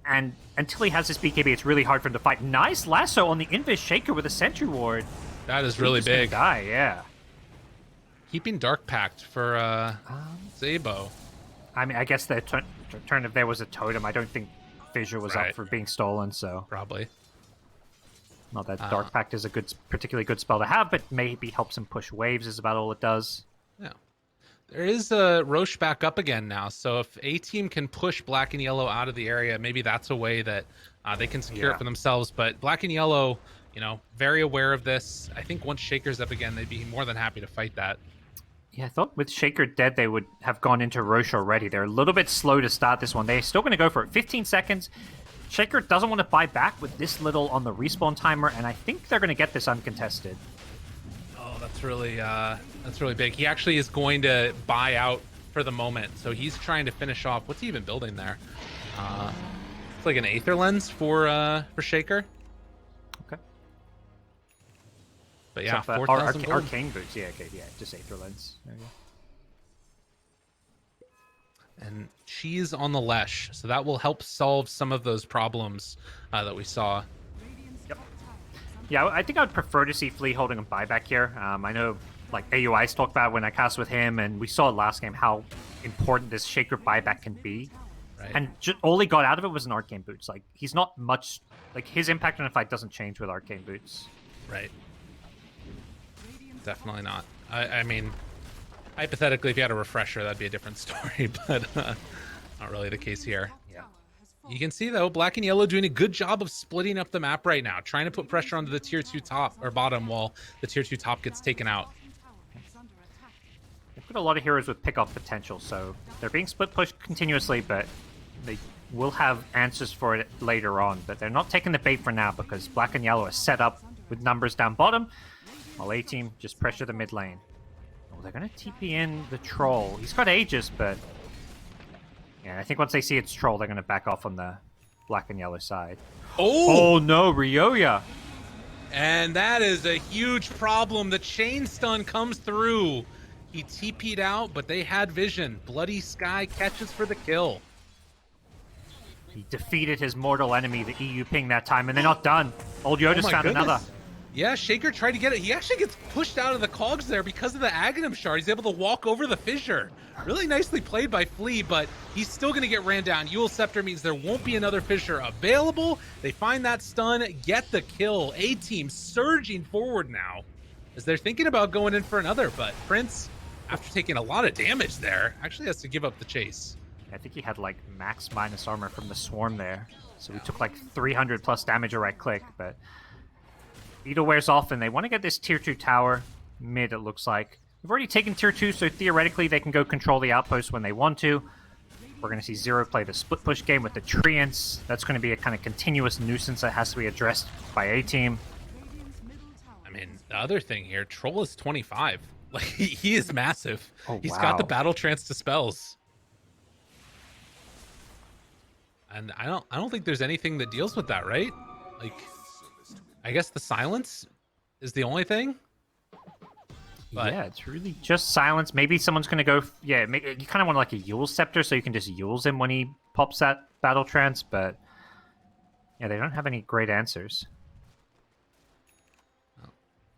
and until he has his BKB, it's really hard for him to fight. Nice lasso on the Invis Shaker with a Sentry Ward. That is really big. Die, yeah. Keeping Dark Pact for Zabo. I mean, I guess the turn if there was a totem, I don't think Fissure was up for being stolen, so... Probably. Not that Dark Pact is a particularly good spell to have, but maybe helps him push waves is about all it does. Yeah. There is a Roche back up again now, so if A-Team can push Black and Yellow out of the area, maybe that's a way that they can secure it for themselves. But Black and Yellow, very aware of this. I think once Shaker's up again, they'd be more than happy to fight that. Yeah, I thought with Shaker dead, they would have gone into Roche already. They're a little bit slow to start this one. They're still going to go for it. 15 seconds. Shaker doesn't want to buy back with this little on the respawn timer, and I think they're going to get this uncontested. Oh, that's really big. He actually is going to buy out for the moment, so he's trying to finish off. What's he even building there? It's like an Aether Lens for Shaker. Okay. But yeah, So, 4,000 gold. Arcane Boots. Yeah, okay, yeah, just Aether Lens. There you go. And she's on the Lesh, so that will help solve some of those problems that we saw. Yep. Yeah, I think I would prefer to see Flea holding a buyback here. I know, like, AUI's talked about when I cast with him, and we saw last game how important this Shaker buyback can be. Right. And all he got out of it was an Arcane Boots. Like, he's not much... Like, his impact on a fight doesn't change with Arcane Boots. Right. Definitely not. I mean, hypothetically, if you had a refresher, that'd be a different story, but not really the case here. Yeah. You can see, though, black and yellow doing a good job of splitting up the map right now, trying to put pressure onto the tier 2 top or bottom while the tier 2 top gets taken out. They've got a lot of heroes with pick-off potential, so they're being split-pushed continuously, but they will have answers for it later on. But they're not taking the bait for now because black and yellow are set up with numbers down bottom, while A-team just pressure the mid lane. Oh, they're going to TP in the troll. He's got Aegis, but... Yeah, I think once they see it's troll, they're going to back off on the black and yellow side. Oh! Oh no, Ryoya! And that is a huge problem. The chain stun comes through. He TP'd out, but they had vision. Bloody Sky catches for the kill. He defeated his mortal enemy, the EU ping, that time, and they're not done. Old Yoda's my found goodness. another. Yeah, Shaker tried to get it. He actually gets pushed out of the cogs there because of the Aghanim shard. He's able to walk over the fissure. Really nicely played by Flea, but he's still going to get ran down. Eul Scepter means there won't be another fissure available. They find that stun, get the kill. A-team surging forward now as they're thinking about going in for another, but Prince, after taking a lot of damage there, actually has to give up the chase. I think he had like max minus armor from the swarm there. So he took like 300 plus damage a right click, but Beetle wears off and they want to get this tier 2 tower mid, it looks like. We've already taken tier 2, so theoretically they can go control the outpost when they want to. We're going to see Zero play the split push game with the Treants. That's going to be a kind of continuous nuisance that has to be addressed by A-team. I mean, the other thing here, Troll is 25. Like, he is massive. Oh, He's wow. got the battle trance to spells. And I don't think there's anything that deals with that, right? Like, I guess the silence is the only thing. But yeah, it's really just silence. Maybe someone's going to go... you kind of want like a Eul Scepter so you can just Eul's him when he pops that battle trance, but yeah, they don't have any great answers.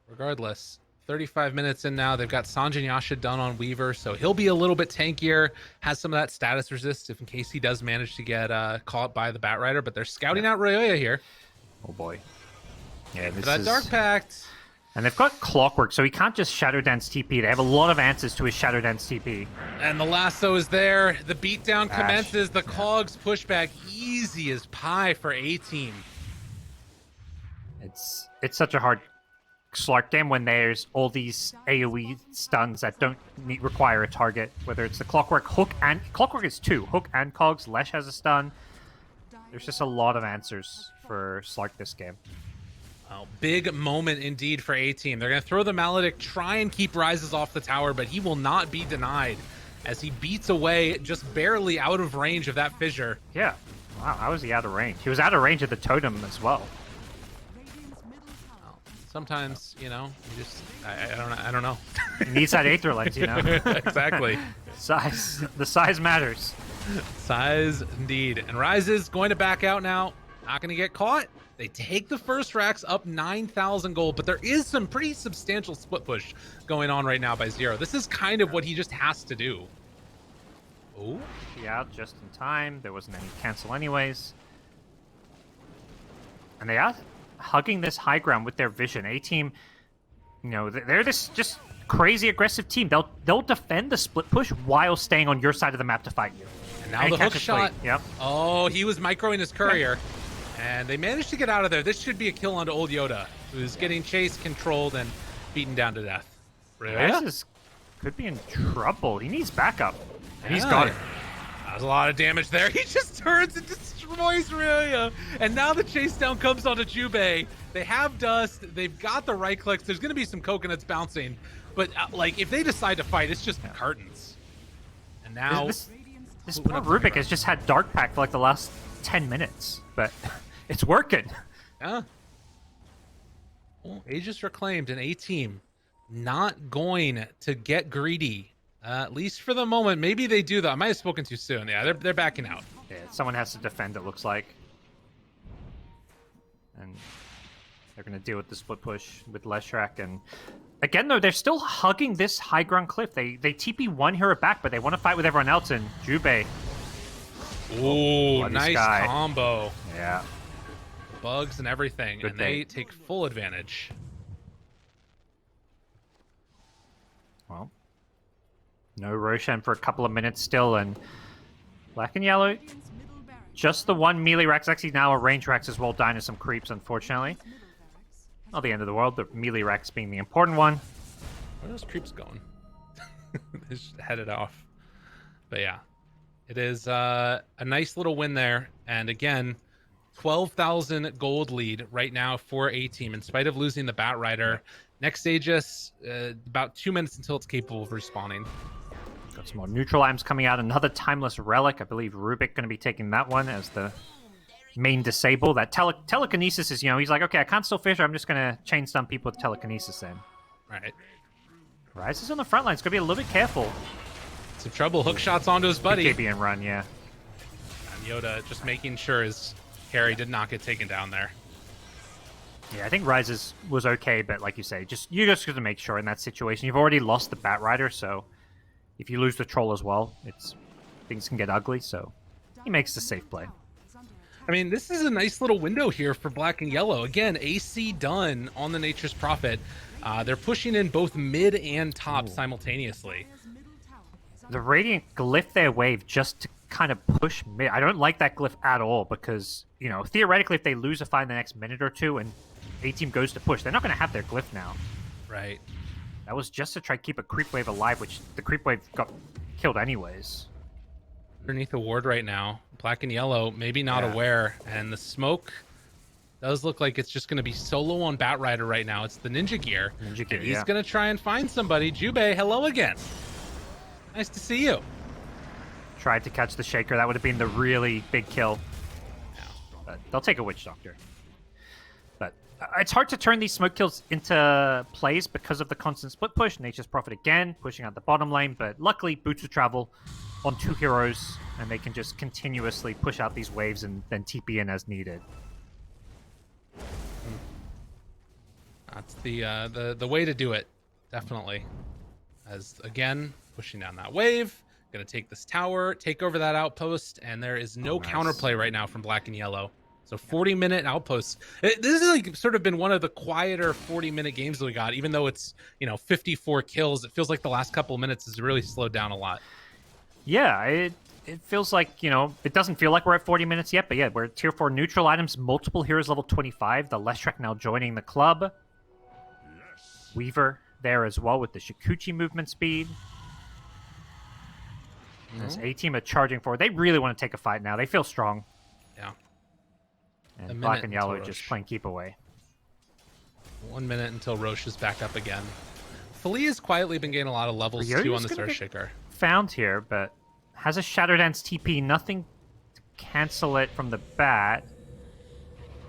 regardless, 35 minutes in now. They've got Sanjin Yasha done on Weaver, so he'll be a little bit tankier, has some of that status resist if in case he does manage to get caught by the Batrider, but they're scouting out Ryoya here. Oh boy. Yeah, For that Dark Pact. And they've got Clockwork, so he can't just Shadow Dance TP. They have a lot of answers to his Shadow Dance TP. And the lasso is there. The beatdown Ash. commences. The Cogs pushback easy as pie for A-Team. It's such a hard Slark game when there's all these AoE stuns that don't require a target, whether it's the Clockwork, Hook, and... Clockwork is 2. Hook and Cogs. Lesh has a stun. There's just a lot of answers for Slark this game. Oh, big moment indeed for A-Team. They're going to throw the Maledict, try and keep Rises off the tower, but he will not be denied as he beats away just barely out of range of that fissure. Yeah. Wow, how was he out of range? He was out of range of the totem as well. Well, sometimes, you know, you just, I don't know. He needs that Aether Lens, you know? Exactly. Size. The size matters. Size indeed. And Rises going to back out now. Not going to get caught. They take the first racks up 9,000 gold, but there is some pretty substantial split push going on right now by Zero. This is kind of what he just has to do. Oh, Yeah, just in time. There wasn't any cancel anyways. And they are hugging this high ground with their vision. A-Team, you know, they're this just crazy aggressive team. They'll defend the split push while staying on your side of the map to fight you. and now the hook shot. Yep. Oh, he was microing his courier. And they managed to get out of there. This should be a kill onto Old Yoda, who's getting chased, controlled, and beaten down to death. This could be in trouble. He needs backup. And he's got it. That was a lot of damage there. He just turns and destroys Ryoya. And now the chase down comes onto Jubei. They have dust. They've got the right clicks. There's going to be some coconuts bouncing. But, like, if they decide to fight, it's just curtains. And now... This poor Rubik has just had Dark Pack for, like, the last 10 minutes. But it's working. Yeah. Well, Aegis reclaimed, an A-Team not going to get greedy At least for the moment. Maybe they do, though. I might have spoken too soon. Yeah, they're backing out. Yeah, someone has to defend, it looks like. And they're going to deal with the split push with Leshrac. And again, though, they're still hugging this high ground cliff. They TP one hero back, but they want to fight with everyone else. And Jubei. Ooh, nice Sky. combo. Yeah. Bugs and everything. Good and day. they take full advantage. Well, no Roshan for a couple of minutes still. And black and yellow, just the one melee Rex. Actually, now a range Rex as well, dying to some creeps, unfortunately. Not the end of the world, the melee Rex being the important one. Where are those creeps going? They just headed off. But yeah, it is a nice little win there. And again, 12,000 gold lead right now for A-Team in spite of losing the Bat Rider. Next Aegis, about 2 minutes until it's capable of respawning. Got some more neutral items coming out. Another timeless relic. I believe Rubik going to be taking that one as the main disable. That telekinesis is, he's like, okay, I can't still fish. I'm just going to chain stun people with telekinesis then. Right. Rise is on the front line. It's going to be a little bit careful. Some trouble. Hook shots onto his buddy. KB and run, yeah. And Yoda just making sure his carry did not get taken down there. Yeah, I think Rise was okay, but like you say, you just got to make sure in that situation. You've already lost the Bat Rider, so if you lose the Troll as well, things can get ugly, so he makes the safe play. I mean, this is a nice little window here for black and yellow. Again, AC done on the Nature's Prophet. They're pushing in both mid and top simultaneously. The Radiant glyph their wave just to kind of push mid. I don't like that glyph at all because, theoretically, if they lose a fight in the next minute or two and A-Team goes to push, they're not going to have their glyph now. Right. That was just to try to keep a creep wave alive, which the creep wave got killed anyways. Underneath the ward right now, black and yellow, maybe not aware, and the smoke does look like it's just going to be solo on Bat Rider right now. It's the Ninja Gear. And he's going to try and find somebody. Jubei, hello again. Nice to see you. Tried to catch the Shaker. That would have been the really big kill. But they'll take a Witch Doctor. But it's hard to turn these smoke kills into plays because of the constant split push. Nature's Prophet again, pushing out the bottom lane. But luckily, Boots of Travel on 2 heroes, and they can just continuously push out these waves and then TP in as needed. That's the way to do it, definitely. As again, pushing down that wave, gonna take this tower, take over that outpost, and there is no counterplay right now from black and yellow. So 40-minute outposts. This is like sort of been one of the quieter 40-minute games that we got, even though it's 54 kills. It feels like the last couple of minutes has really slowed down a lot. Yeah, it feels like, it doesn't feel like we're at 40 minutes yet, but yeah, we're at tier 4 neutral items, multiple heroes level 25. The Leshrac now joining the club. Weaver there as well with the Shikuchi movement speed. This A-Team are charging forward. They really want to take a fight now. They feel strong. Yeah. And black and yellow just playing keep away. 1 minute until Roche is back up again. Feli has quietly been getting a lot of levels too on this Earthshaker. Found here, but has a Shadow Dance TP. Nothing to cancel it from the bat.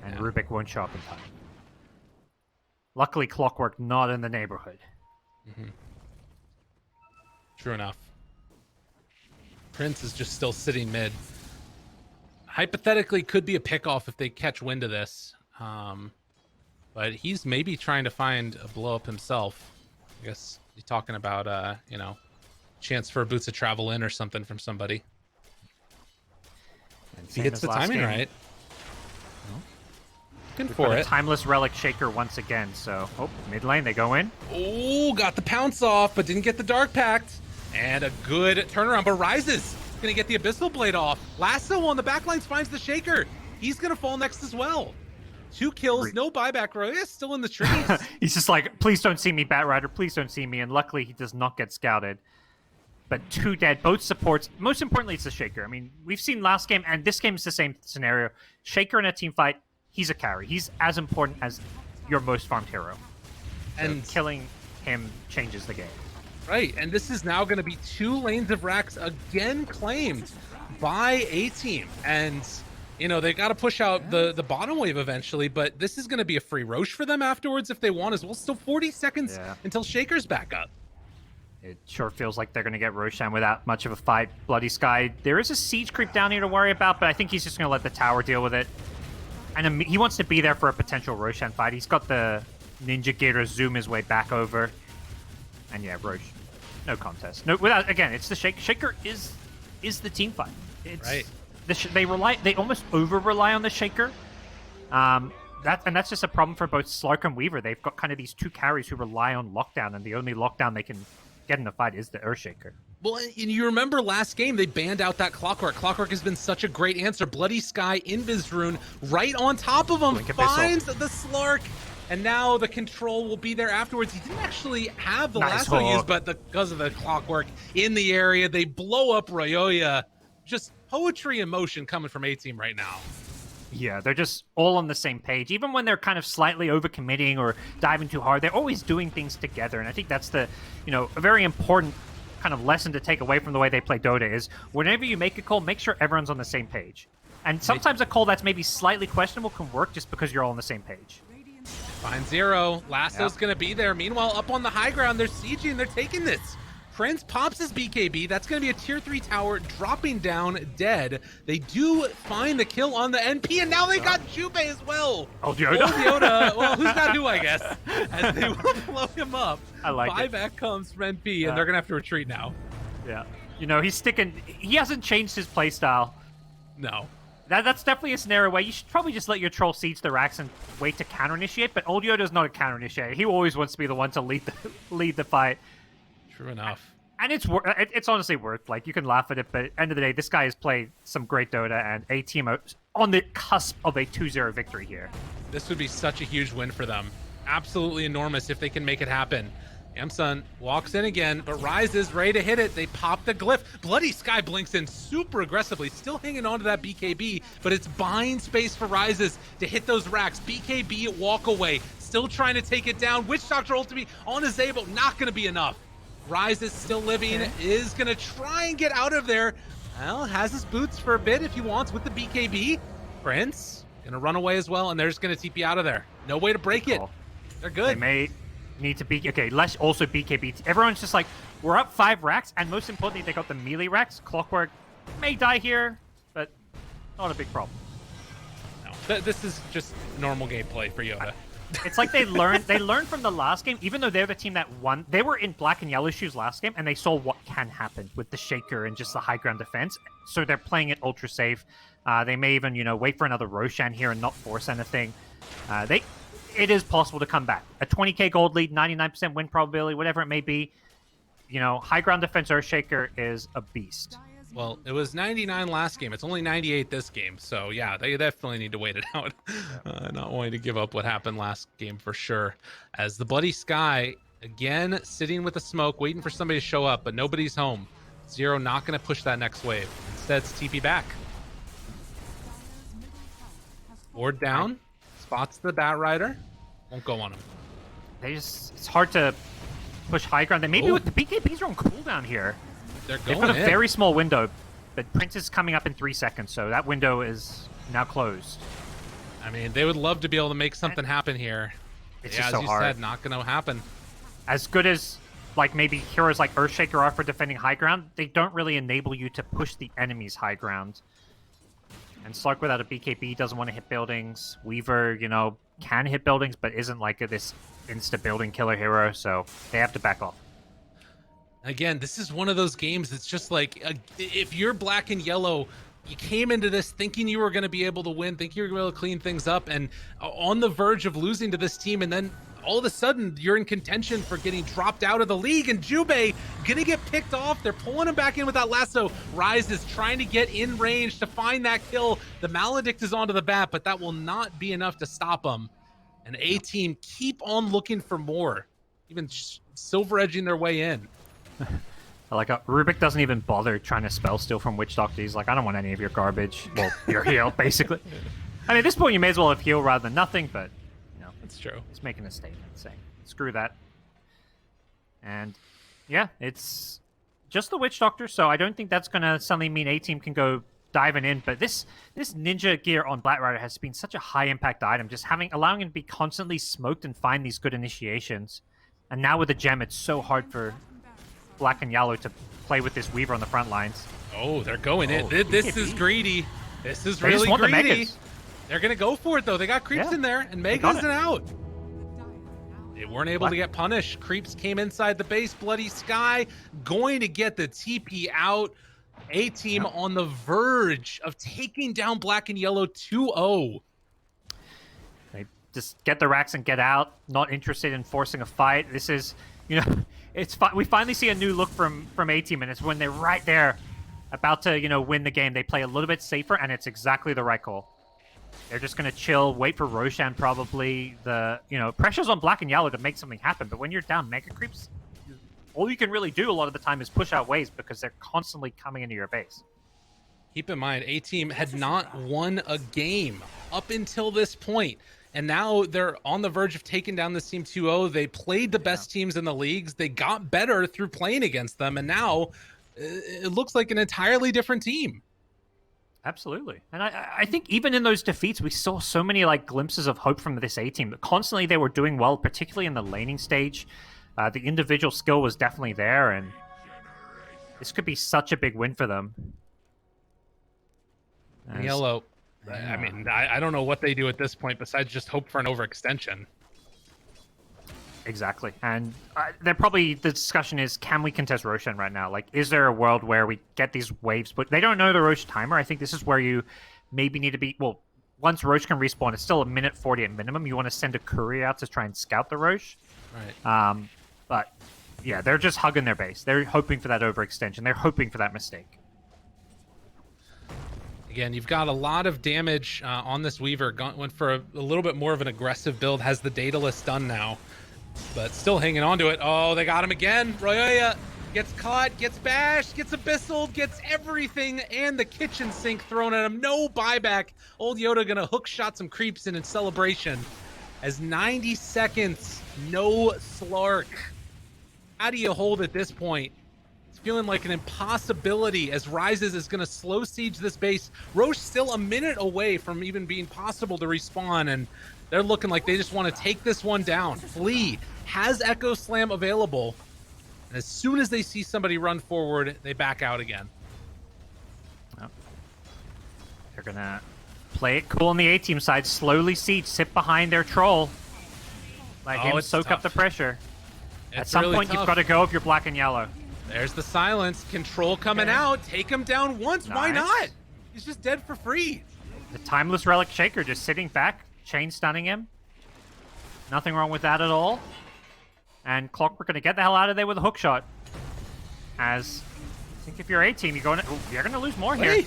And Rubik won't show up in time. Luckily, Clockwork not in the neighborhood. Mm-hmm. True enough. Prince is just still sitting mid. Hypothetically, could be a pickoff if they catch wind of this. But he's maybe trying to find a blow up himself. I guess you're talking about, chance for a Boots of Travel in or something from somebody. And He hits the timing right. Looking for it. Timeless Relic Shaker once again. So, mid lane, they go in. Oh, got the pounce off, but didn't get the Dark Pact. And a good turnaround, but Rises going to get the Abyssal Blade off. Lasso on the backlines finds the Shaker. He's going to fall next as well. 2 kills, no buyback. Roya still in the trees. He's just like, please don't see me, Bat Rider. Please don't see me. And luckily, he does not get scouted. But 2 dead, both supports. Most importantly, it's the Shaker. I mean, we've seen last game, and this game is the same scenario. Shaker in a team fight, he's a carry. He's as important as your most farmed hero. And killing him changes the game. Right, and this is now going to be 2 lanes of racks again claimed by A-Team. And, they got to push out the bottom wave eventually, but this is going to be a free Roche for them afterwards if they want as well. Still 40 seconds until Shaker's back up. It sure feels like they're going to get Roshan without much of a fight. Bloody Sky, there is a siege creep down here to worry about, but I think he's just going to let the tower deal with it. And he wants to be there for a potential Roshan fight. He's got the Ninja gear to zoom his way back over. And yeah, Rosh, no contest. No, without, again, it's the Shaker is the team fight. It's, right. They almost over-rely on the Shaker. That's just a problem for both Slark and Weaver. They've got kind of these two carries who rely on lockdown, and the only lockdown they can get in the fight is the Earthshaker. Well, and you remember last game, they banned out that Clockwork. Clockwork has been such a great answer. Bloody Sky, Invis Rune, right on top of him, finds the Slark, and now the control will be there afterwards. He didn't actually have the lasso used, but because of the Clockwork in the area, they blow up Ryoya. Just poetry in motion coming from A-Team right now. Yeah, they're just all on the same page. Even when they're kind of slightly overcommitting or diving too hard, they're always doing things together. And I think that's a very important kind of lesson to take away from the way they play Dota is whenever you make a call, make sure everyone's on the same page. And sometimes a call that's maybe slightly questionable can work just because you're all on the same page. Find Zero. Lasso's going to be there. Meanwhile, up on the high ground, they're sieging. They're taking this. Prince pops his BKB. That's going to be a tier 3 tower dropping down dead. They do find the kill on the NP, and now they got Jubei as well. Old Yoda. Old Yoda. Well, who's got who, I guess. As they will blow him up. I like 5 it. back comes NP, and they're going to have to retreat now. Yeah. He's sticking... He hasn't changed his playstyle. No. That's definitely a scenario where you should probably just let your troll siege the racks and wait to counter-initiate, but Old Yoda's not a counter-initiator. He always wants to be the one to lead the fight. True enough. And it's honestly worth, like, you can laugh at it, but at the end of the day, this guy has played some great Dota, and A-Team are on the cusp of a 2-0 victory here. This would be such a huge win for them. Absolutely enormous if they can make it happen. Amsun walks in again, but Rise is ready to hit it. They pop the glyph. Bloody Sky blinks in super aggressively, still hanging on to that BKB, but it's buying space for Rises to hit those racks. BKB walk away, still trying to take it down. Witch Doctor ultimate on his Zabo, not going to be enough. Rise is still living, is going to try and get out of there. Well, has his boots for a bit if he wants with the BKB. Prince going to run away as well, and they're just going to TP out of there. No way to break it. They're good. They may need to be... Okay, let's also BKB. Everyone's just like, we're up 5 racks, and most importantly, they got the melee racks. Clockwork may die here, but not a big problem. No, this is just normal gameplay for Yoda. It's like they learned from the last game, even though they're the team that won. They were in black and yellow shoes last game, and they saw what can happen with the Shaker and just the high ground defense. So they're playing it ultra safe. They may even, wait for another Roshan here and not force anything. It is possible to come back. A 20k gold lead, 99% win probability, whatever it may be. High ground defense Earthshaker is a beast. Well, it was 99 last game. It's only 98 this game. So, yeah, they definitely need to wait it out. Not wanting to give up what happened last game for sure. As the Bloody Sky, again, sitting with the smoke, waiting for somebody to show up, but nobody's home. Zero not going to push that next wave. Instead, it's TP back. Ward down. Spots the Bat Rider. Won't go on him. It's hard to push high ground. They maybe with the BKBs are on cooldown here. They've got a very small window, but Prince is coming up in 3 seconds, so that window is now closed. I mean, they would love to be able to make something happen here. It's yeah, just so as you hard. said, not going to happen. As good as maybe heroes like Earthshaker are for defending high ground, they don't really enable you to push the enemy's high ground. And Slark without a BKB doesn't want to hit buildings. Weaver, can hit buildings, but isn't like this insta-building killer hero, so they have to back off. Again, this is one of those games that's just like, if you're black and yellow, you came into this thinking you were going to be able to win, thinking you were going to be able to clean things up, and on the verge of losing to this team, and then all of a sudden you're in contention for getting dropped out of the league, and Jubei going to get picked off. They're pulling him back in with that lasso. Rise is trying to get in range to find that kill. The Maledict is onto the bat, but that will not be enough to stop him. And A-Team keep on looking for more, even silver edging their way in. Rubik doesn't even bother trying to spell steal from Witch Doctor. He's like, I don't want any of your garbage. Well, your heal, basically. I mean, at this point, you may as well have heal rather than nothing, but, That's true. He's making a statement saying, screw that. And, yeah, it's just the Witch Doctor, so I don't think that's going to suddenly mean A-Team can go diving in, but this ninja gear on Black Rider has been such a high-impact item, just allowing him to be constantly smoked and find these good initiations. And now with the gem, it's so hard for Black and Yellow to play with this Weaver on the front lines. Oh, they're going in. This is greedy. This is They just really want the greedy. Megas. They're going to go for it, though. They got creeps Yeah. in there, and got Megas it. and out. They weren't able to get punished. Creeps came inside the base. Bloody Sky going to get the TP out. A-Team on the verge of taking down Black and Yellow 2-0. They just get the racks and get out. Not interested in forcing a fight. This is, we finally see a new look from A-Team, and it's when they're right there about to, win the game. They play a little bit safer, and it's exactly the right call. They're just going to chill, wait for Roshan probably. Pressure's on Black and Yellow to make something happen, but when you're down Mega Creeps, all you can really do a lot of the time is push out waves because they're constantly coming into your base. Keep in mind, A-Team had not won a game up until this point, and now they're on the verge of taking down this team 2-0. They played the best teams in the leagues. They got better through playing against them, and now it looks like an entirely different team. Absolutely. And I think even in those defeats, we saw so many glimpses of hope from this A-Team. That constantly they were doing well, particularly in the laning stage. The individual skill was definitely there, and this could be such a big win for them. Yellow, I mean, I don't know what they do at this point besides just hope for an overextension. Exactly. And the discussion is, can we contest Roshan right now? Is there a world where we get these waves, but they don't know the Roche timer? I think this is where you maybe need to be, once Roche can respawn, it's still a minute 40 at minimum. You want to send a courier out to try and scout the Roche. Right. But yeah, they're just hugging their base. They're hoping for that overextension. They're hoping for that mistake. Again, you've got a lot of damage on this Weaver. Went for a little bit more of an aggressive build. Has the data list done now, but still hanging on to it. Oh, they got him again. Royoya gets caught, gets bashed, gets abyssal, gets everything, and the kitchen sink thrown at him. No buyback. Old Yoda gonna hook shot some creeps in celebration. As 90 seconds, no Slark. How do you hold at this point? It's feeling like an impossibility as Rises is going to slow siege this base. Roche still a minute away from even being possible to respawn, and they're looking like they just want to take this one down. Flea has Echo Slam available, and as soon as they see somebody run forward, they back out again. Yep. They're going to play it cool on the A-Team side, slowly siege, sit behind their troll. Let him soak up the pressure. At some point, you've got to go if you're Black and Yellow. There's the silence. Control coming out. Take him down once. Nice. Why not? He's just dead for free. The Timeless Relic Shaker just sitting back, chain stunning him. Nothing wrong with that at all. And Clockwork going to get the hell out of there with a hook shot. As I think if you're A-Team, you're going to lose more here.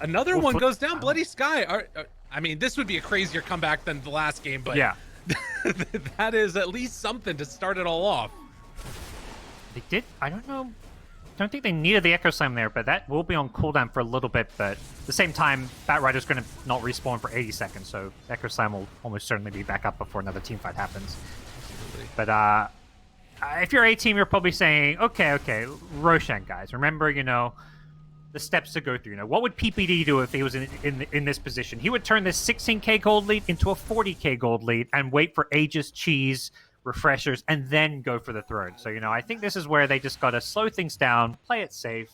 Another one goes down. Bloody Sky. I mean, this would be a crazier comeback than the last game, but yeah, that is at least something to start it all off. They did. I don't know. Don't think they needed the Echo Slam there, but that will be on cooldown for a little bit. But at the same time, Batrider's going to not respawn for 80 seconds, so Echo Slam will almost certainly be back up before another team fight happens. Absolutely. But if you're A-Team, you're probably saying, okay, Roshan, guys, remember, the steps to go through. What would PPD do if he was in this position? He would turn this 16k gold lead into a 40k gold lead and wait for Aegis, Cheese, refreshers, and then go for the throne. So, I think this is where they just got to slow things down, play it safe.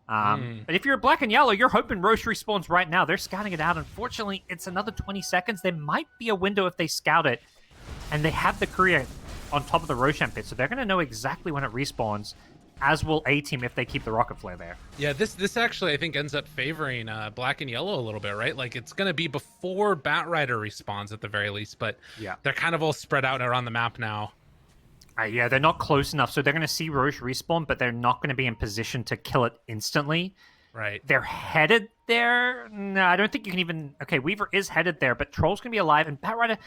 But if you're Black and Yellow, you're hoping Roche respawns right now. They're scouting it out. Unfortunately, it's another 20 seconds. There might be a window if they scout it, and they have the courier on top of the Roshan pit, so they're going to know exactly when it respawns, as will A-Team if they keep the Rocket Flare there. Yeah, this actually, I think, ends up favoring Black and Yellow a little bit, right? It's going to be before Batrider respawns at the very least, but yeah, they're kind of all spread out around the map now. Yeah, they're not close enough, so they're going to see Roche respawn, but they're not going to be in position to kill it instantly. Right. They're headed there. No, I don't think you can even... Okay, Weaver is headed there, but Troll's going to be alive, and Batrider,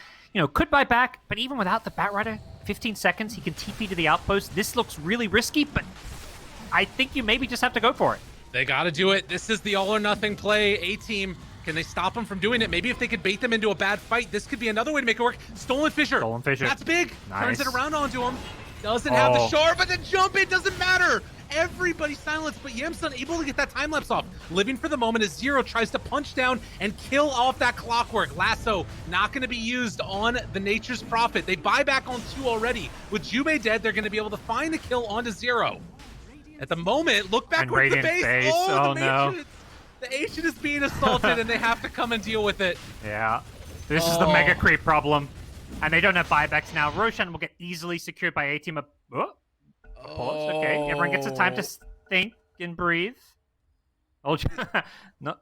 could buy back, but even without the Batrider, 15 seconds, he can TP to the outpost. This looks really risky, but I think you maybe just have to go for it. They got to do it. This is the all-or-nothing play. A-Team, can they stop them from doing it? Maybe if they could bait them into a bad fight, this could be another way to make it work. Stolen Fissure. That's big. Nice. Turns it around onto him. Doesn't have the shard, but the jump, it doesn't matter. Everybody silenced, but Yamsun able to get that time lapse off. Living for the moment as Zero tries to punch down and kill off that Clockwork. Lasso not going to be used on the Nature's Prophet. They buy back on 2 already. With Jubei dead, they're going to be able to find the kill onto Zero. At the moment, look back And with the Radiant base. base. Oh, Oh, the no. Ancient. The Ancient is being assaulted, and they have to come and deal with it. Yeah. This is the mega creep problem. And they don't have buybacks now. Roshan will get easily secured by A-Team. Oh, pause. Okay, everyone gets the time to think and breathe. Oh, no.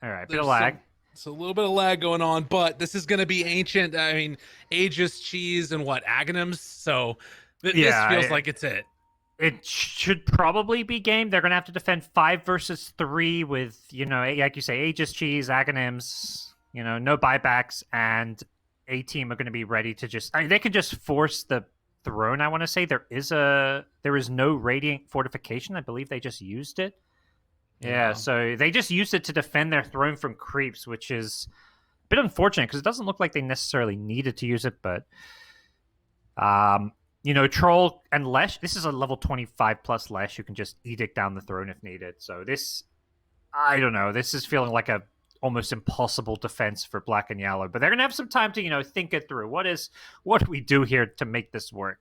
All right, bit of lag. It's a little bit of lag going on, but this is going to be Ancient. I mean, Aegis, Cheese, and what, Aghanims? So this feels like it's it. It should probably be game. They're going to have to defend 5 versus 3 with, like you say, Aegis, Cheese, Aghanims, no buybacks, and A-Team are going to be ready to just... they can just force the throne, I want to say. There is no Radiant Fortification. I believe they just used it. Yeah, so they just used it to defend their throne from creeps, which is a bit unfortunate because it doesn't look like they necessarily needed to use it, but... Troll and Lesh, this is a level 25 plus Lesh who can just edict down the throne if needed. So this, I don't know, this is feeling like a almost impossible defense for Black and Yellow. But they're going to have some time to, think it through. What do we do here to make this work?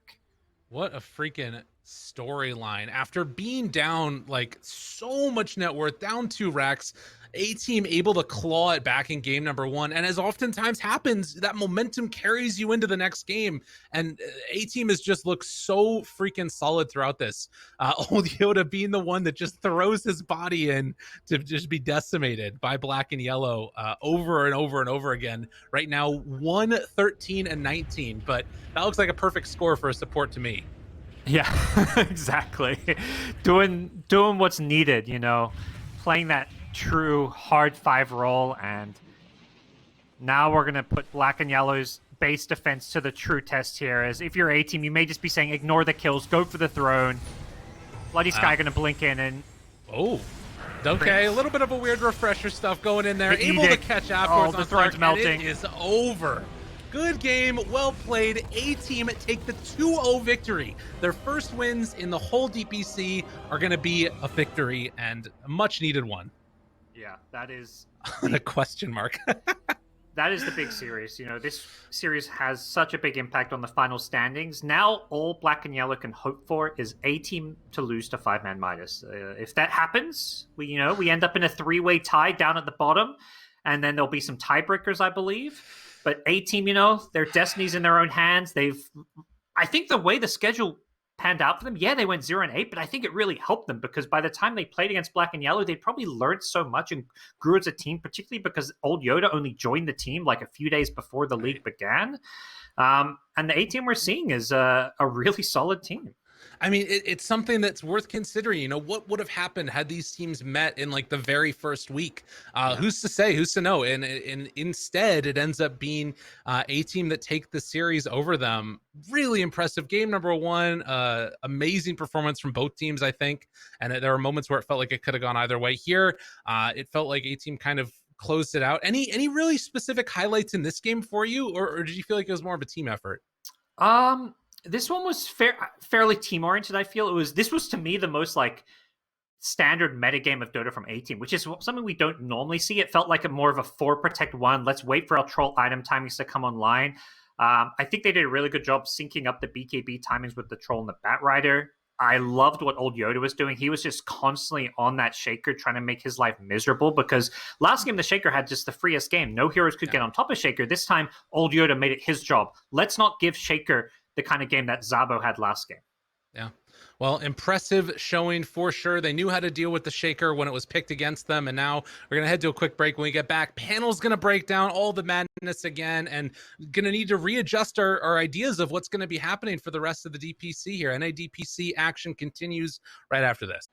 What a freaking storyline. After being down like so much net worth, down 2 racks, A-Team able to claw it back in game number 1. And as oftentimes happens, that momentum carries you into the next game. And A-Team has just looked so freaking solid throughout this. Old Yoda being the one that just throws his body in to just be decimated by Black and Yellow over and over and over again. Right now, 1-13-19, but that looks like a perfect score for a support to me. Yeah, exactly. Doing what's needed, playing that true hard 5 role, and now we're going to put Black and Yellow's base defense to the true test here. As if you're A-Team, you may just be saying, ignore the kills, go for the throne. Bloody Sky going to blink in and... Oh, okay, a little bit of a weird refresher stuff going in there. Able to catch afterwards. Oh, the throne's melting. It is over. Good game, well played. A-Team take the 2-0 victory. Their first wins in the whole DPC are going to be a victory, and a much-needed one. Yeah, that is... a question mark. That is the big series. This series has such a big impact on the final standings. Now, all Black and Yellow can hope for is A-Team to lose to 5-man Midas. If that happens, we end up in a 3-way tie down at the bottom, and then there'll be some tiebreakers, I believe. But A-Team, their destiny's in their own hands. I think the way the schedule panned out for them, yeah, they went 0-8, but I think it really helped them because by the time they played against Black and Yellow, they probably learned so much and grew as a team, particularly because Old Yoda only joined the team like a few days before the league began. And the A-Team we're seeing is a really solid team. I mean, it's something that's worth considering. What would have happened had these teams met in like the very first week? Who's to say? Who's to know? And instead, it ends up being A-Team that take the series over them. Really impressive game number 1. Amazing performance from both teams, I think. And there were moments where it felt like it could have gone either way. Here, it felt like A-Team kind of closed it out. Any really specific highlights in this game for you, or did you feel like it was more of a team effort? This one was fairly team-oriented, I feel. This was, to me, the most, standard metagame of Dota from A-Team, which is something we don't normally see. It felt like more of a 4-protect-1. Let's wait for our troll item timings to come online. I think they did a really good job syncing up the BKB timings with the troll and the Batrider. I loved what Old Yoda was doing. He was just constantly on that Shaker trying to make his life miserable because last game the Shaker had just the freest game. No heroes could get on top of Shaker. This time, Old Yoda made it his job. Let's not give Shaker the kind of game that Zabo had last game. Yeah. Well, impressive showing for sure. They knew how to deal with the Shaker when it was picked against them. And now we're going to head to a quick break. When we get back, panel's going to break down all the madness again and going to need to readjust our ideas of what's going to be happening for the rest of the DPC here. NADPC action continues right after this.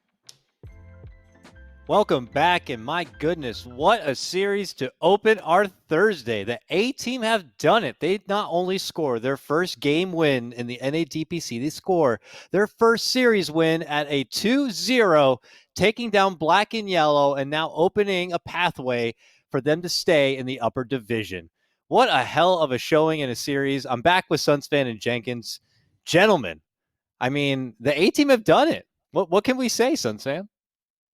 Welcome back, and my goodness, what a series to open our Thursday. The A-Team have done it. They not only score their first game win in the NADPC, they score their first series win at a 2-0, taking down Black and Yellow, and now opening a pathway for them to stay in the upper division. What a hell of a showing in a series. I'm back with Sunsfan and Jenkins. Gentlemen, I mean, the A-Team have done it. What can we say, Sunsfan?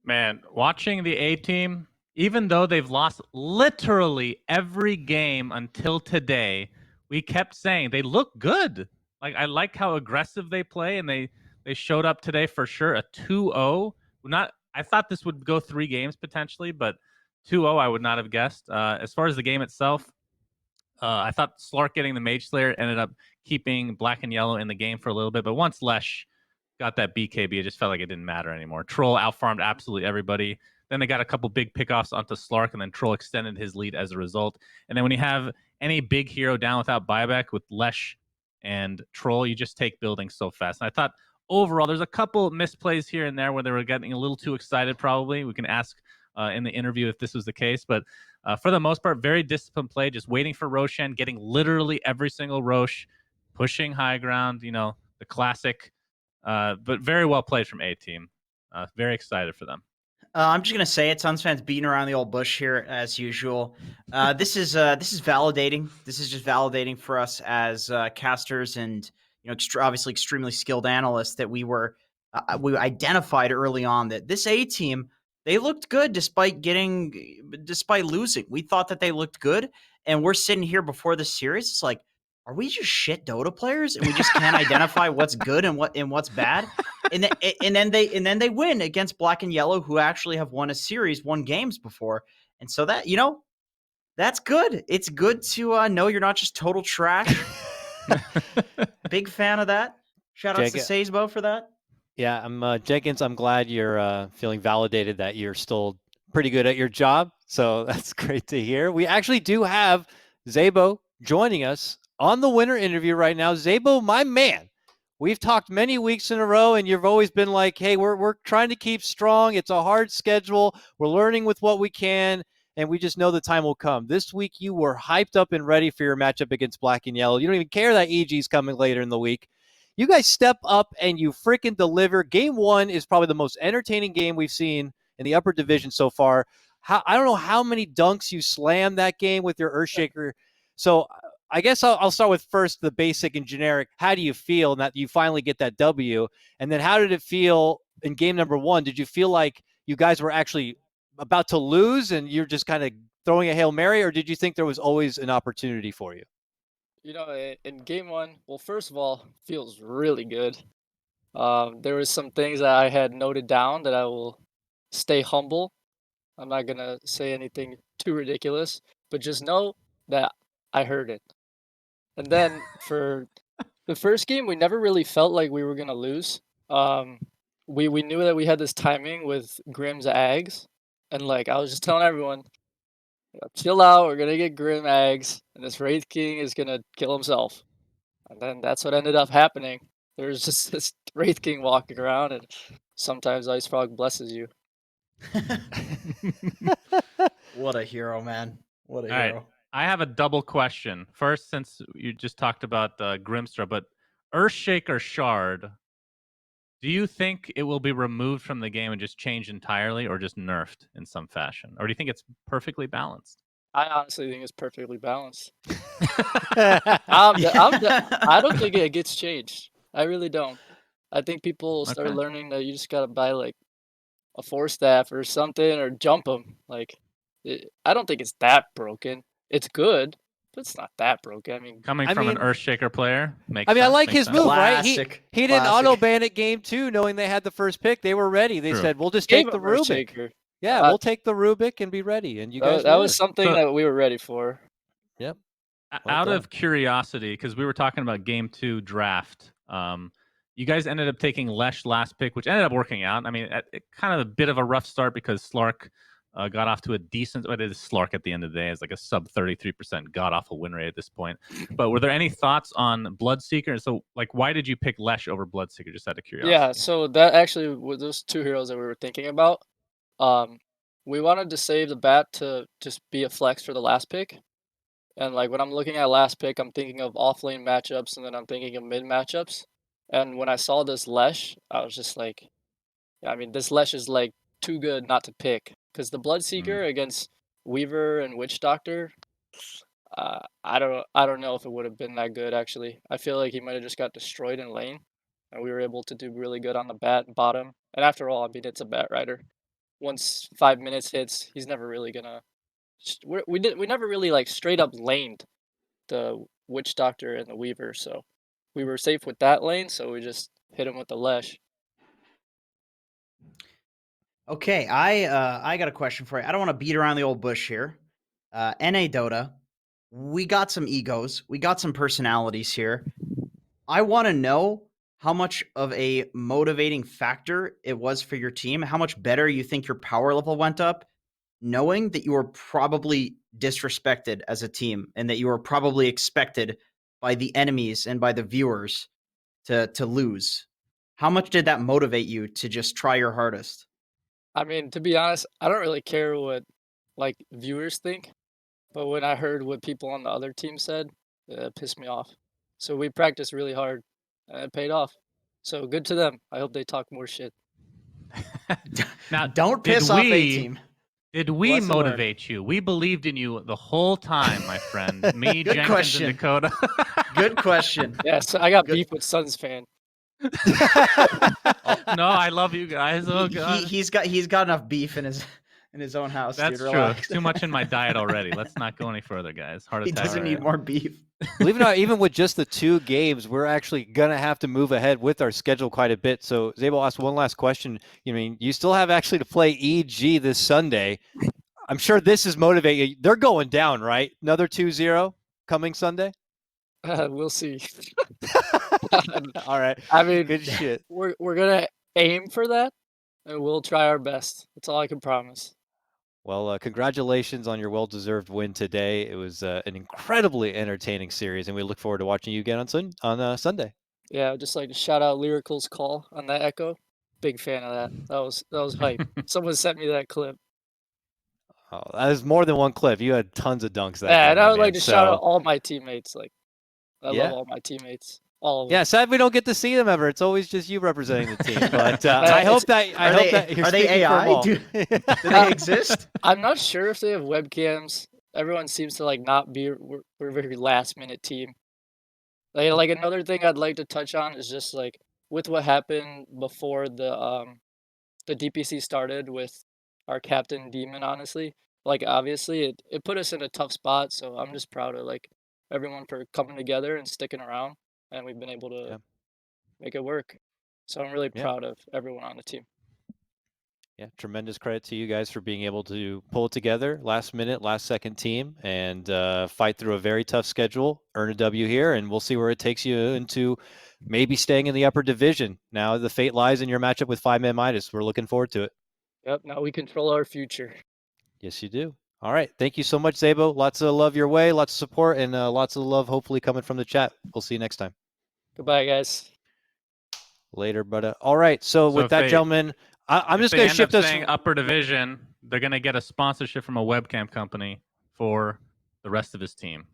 Man, watching the A-Team, even though they've lost literally every game until today, we kept saying they look good. I like how aggressive they play, and they They showed up today for sure. A 2-0. Not. I thought this would go 3 games potentially, but 2-0 I would not have guessed. As far as the game itself, I thought Slark getting the Mage Slayer ended up keeping Black and Yellow in the game for a little bit, but once Lesh got that BKB, it just felt like it didn't matter anymore. Troll outfarmed absolutely everybody. Then they got a couple big pickoffs onto Slark, and then Troll extended his lead as a result. And then when you have any big hero down without buyback with Lesh and Troll, you just take buildings so fast. And I thought overall, there's a couple misplays here and there where they were getting a little too excited, probably. We can ask in the interview if this was the case, but for the most part, very disciplined play, just waiting for Roshan, getting literally every single Rosh, pushing high ground, the classic, but very well played from A-Team. Very excited for them. I'm just gonna say it. Suns fans beating around the old bush here as usual. This is validating. This is just validating for us as casters and obviously extremely skilled analysts that we identified early on that this A team, they looked good despite losing. We thought that they looked good, and we're sitting here before the series. It's like, are we just shit Dota players and we just can't identify what's good and what's bad? And then they win against Black and Yellow, who actually have won games before. And so that, that's good. It's good to know you're not just total trash. Big fan of that. Shout out to Sazebo for that. Yeah, I'm Jenkins. I'm glad you're feeling validated that you're still pretty good at your job. So that's great to hear. We actually do have Zabo joining us on the winner interview right now. Zabo, my man, we've talked many weeks in a row, and you've always been like, hey, we're trying to keep strong. It's a hard schedule. We're learning with what we can, and we just know the time will come. This week, you were hyped up and ready for your matchup against Black and Yellow. You don't even care that EG's coming later in the week. You guys step up and you freaking deliver. Game 1 is probably the most entertaining game we've seen in the upper division so far. I don't know how many dunks you slammed that game with your Earthshaker. So I guess I'll start with first the basic and generic. How do you feel that you finally get that W? And then how did it feel in game number 1? Did you feel like you guys were actually about to lose and you're just kind of throwing a Hail Mary, or did you think there was always an opportunity for you? In game 1, well, first of all, feels really good. There was some things that I had noted down that I will stay humble. I'm not going to say anything too ridiculous, but just know that I heard it. And then for the first game, we never really felt like we were going to lose. We knew that we had this timing with Grimm's Ags, and I was just telling everyone, chill out, we're going to get Grim Ags, and this Wraith King is going to kill himself. And then that's what ended up happening. There's just this Wraith King walking around, and sometimes Ice Frog blesses you. What a hero, man. What a hero. Right. I have a double question. First, since you just talked about Grimstra, but Earthshaker Shard, do you think it will be removed from the game and just changed entirely, or just nerfed in some fashion? Or do you think it's perfectly balanced? I honestly think it's perfectly balanced. I don't think it gets changed. I really don't. I think people start learning that you just gotta buy a 4-staff or something, or jump them. I don't think it's that broken. It's good, but it's not that broken. I mean, Coming from an Earthshaker player, makes I sense, like his move, right? He didn't Classic. auto ban it game 2, knowing they had the first pick. They were ready. They said, "We'll just take the Rubik." Shaker. Yeah, we'll take the Rubik and be ready. And you guys, that was something that we were ready for. Yep. Out of curiosity, because we were talking about game 2 draft, you guys ended up taking Lesh last pick, which ended up working out. I mean, kind of a bit of a rough start because Slark got off to a decent. It is Slark at the end of the day. It's like a sub 33% god awful win rate at this point. But were there any thoughts on Bloodseeker? So, why did you pick Lesh over Bloodseeker? Just out of curiosity. Yeah, so that actually was those 2 heroes that we were thinking about. We wanted to save the bat to just be a flex for the last pick. And when I'm looking at last pick, I'm thinking of off-lane matchups, and then I'm thinking of mid matchups. And when I saw this Lesh, I was just like, I mean, this Lesh is too good not to pick. Because the Bloodseeker against Weaver and Witch Doctor, I don't know if it would have been that good, actually. I feel like he might have just got destroyed in lane, and we were able to do really good on the bat and bottom. And after all, I mean, it's a bat rider. Once 5 minutes hits, he's never really gonna. We never really straight up laned the Witch Doctor and the Weaver, so we were safe with that lane. So we just hit him with the lesh. Okay, I got a question for you. I don't want to beat around the old bush here. NA Dota, we got some egos, we got some personalities here. I want to know how much of a motivating factor it was for your team, how much better you think your power level went up, knowing that you were probably disrespected as a team and that you were probably expected by the enemies and by the viewers to lose. How much did that motivate you to just try your hardest? I mean, to be honest, I don't really care what like viewers think, but when I heard what people on the other team said, it pissed me off. So we practiced really hard, and it paid off. So good to them. I hope they talk more shit. Now, Don't did piss off A we- team. Did we Lesson learned. motivate you? We believed in you the whole time, my friend. Me, Good Jenkins, question. and Dakota. Good question. Yes, I got Good. beef with Suns fan. No, I love you guys. Oh He- god, he's got enough beef in his own house. that's dude. true. Relax. Too much in my diet already. Let's not go any further, guys. Heart He attack. doesn't All need right. more beef. Believe it or not, even with just the 2 games, we're actually going to have to move ahead with our schedule quite a bit. So, Zabel, ask one last question. You mean you still have actually to play EG this Sunday. I'm sure this is motivating you. They're going down, right? Another 2-0 coming Sunday? We'll see. All right. I mean, Good shit. we're gonna aim for that, and we'll try our best. That's all I can promise. Well, congratulations on your well-deserved win today. It was an incredibly entertaining series, and we look forward to watching you again on Sunday. Yeah, I'd just like to shout out Lyrical's call on that echo. Big fan of that. That was hype. Someone sent me that clip. Oh, that is more than one clip. You had tons of dunks that Yeah, game, and I my would like man. to shout out So, all my teammates. Like, I Yeah. love all my teammates. All of them. yeah, sad we don't get to see them ever. It's always just you representing the team. But Man, I hope it's- that you're are they speaking for 'em AI? all. Do they exist? I'm not sure if they have webcams. Everyone seems to like not be. We're a very last minute team. Like another thing I'd like to touch on is just like with what happened before the DPC started with our captain Demon. Honestly, like obviously it put us in a tough spot. So I'm just proud of like everyone for coming together and sticking around, and we've been able to Yeah. make it work. So I'm really Yeah. proud of everyone on the team. Yeah, tremendous credit to you guys for being able to pull it together, last minute, last second team, and fight through a very tough schedule, earn a W here, and we'll see where it takes you into maybe staying in the upper division. Now the fate lies in your matchup with 5-Man Midas. We're looking forward to it. Yep. Now we control our future. Yes, you do. All right. Thank you so much, Zabo. Lots of love your way, lots of support, and lots of love hopefully coming from the chat. We'll see you next time. Goodbye, guys. Later, brother. All right. So with if that, they- gentlemen, I'm If just they going to end shift up us. saying upper division, they're gonna get a sponsorship from a webcam company for the rest of his team.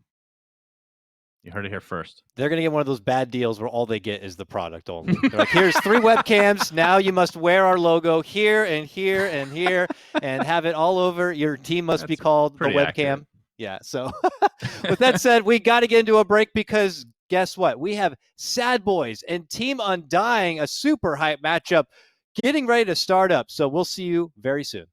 You heard it here first. They're going to get one of those bad deals where all they get is the product only. They're like, here's 3 webcams. Now you must wear our logo here and here and here and have it all over. Your team must be That's called the pretty webcam. accurate. Yeah. So with that said, we got to get into a break because guess what? We have Sad Boys and Team Undying, a super hype matchup getting ready to start up. So we'll see you very soon.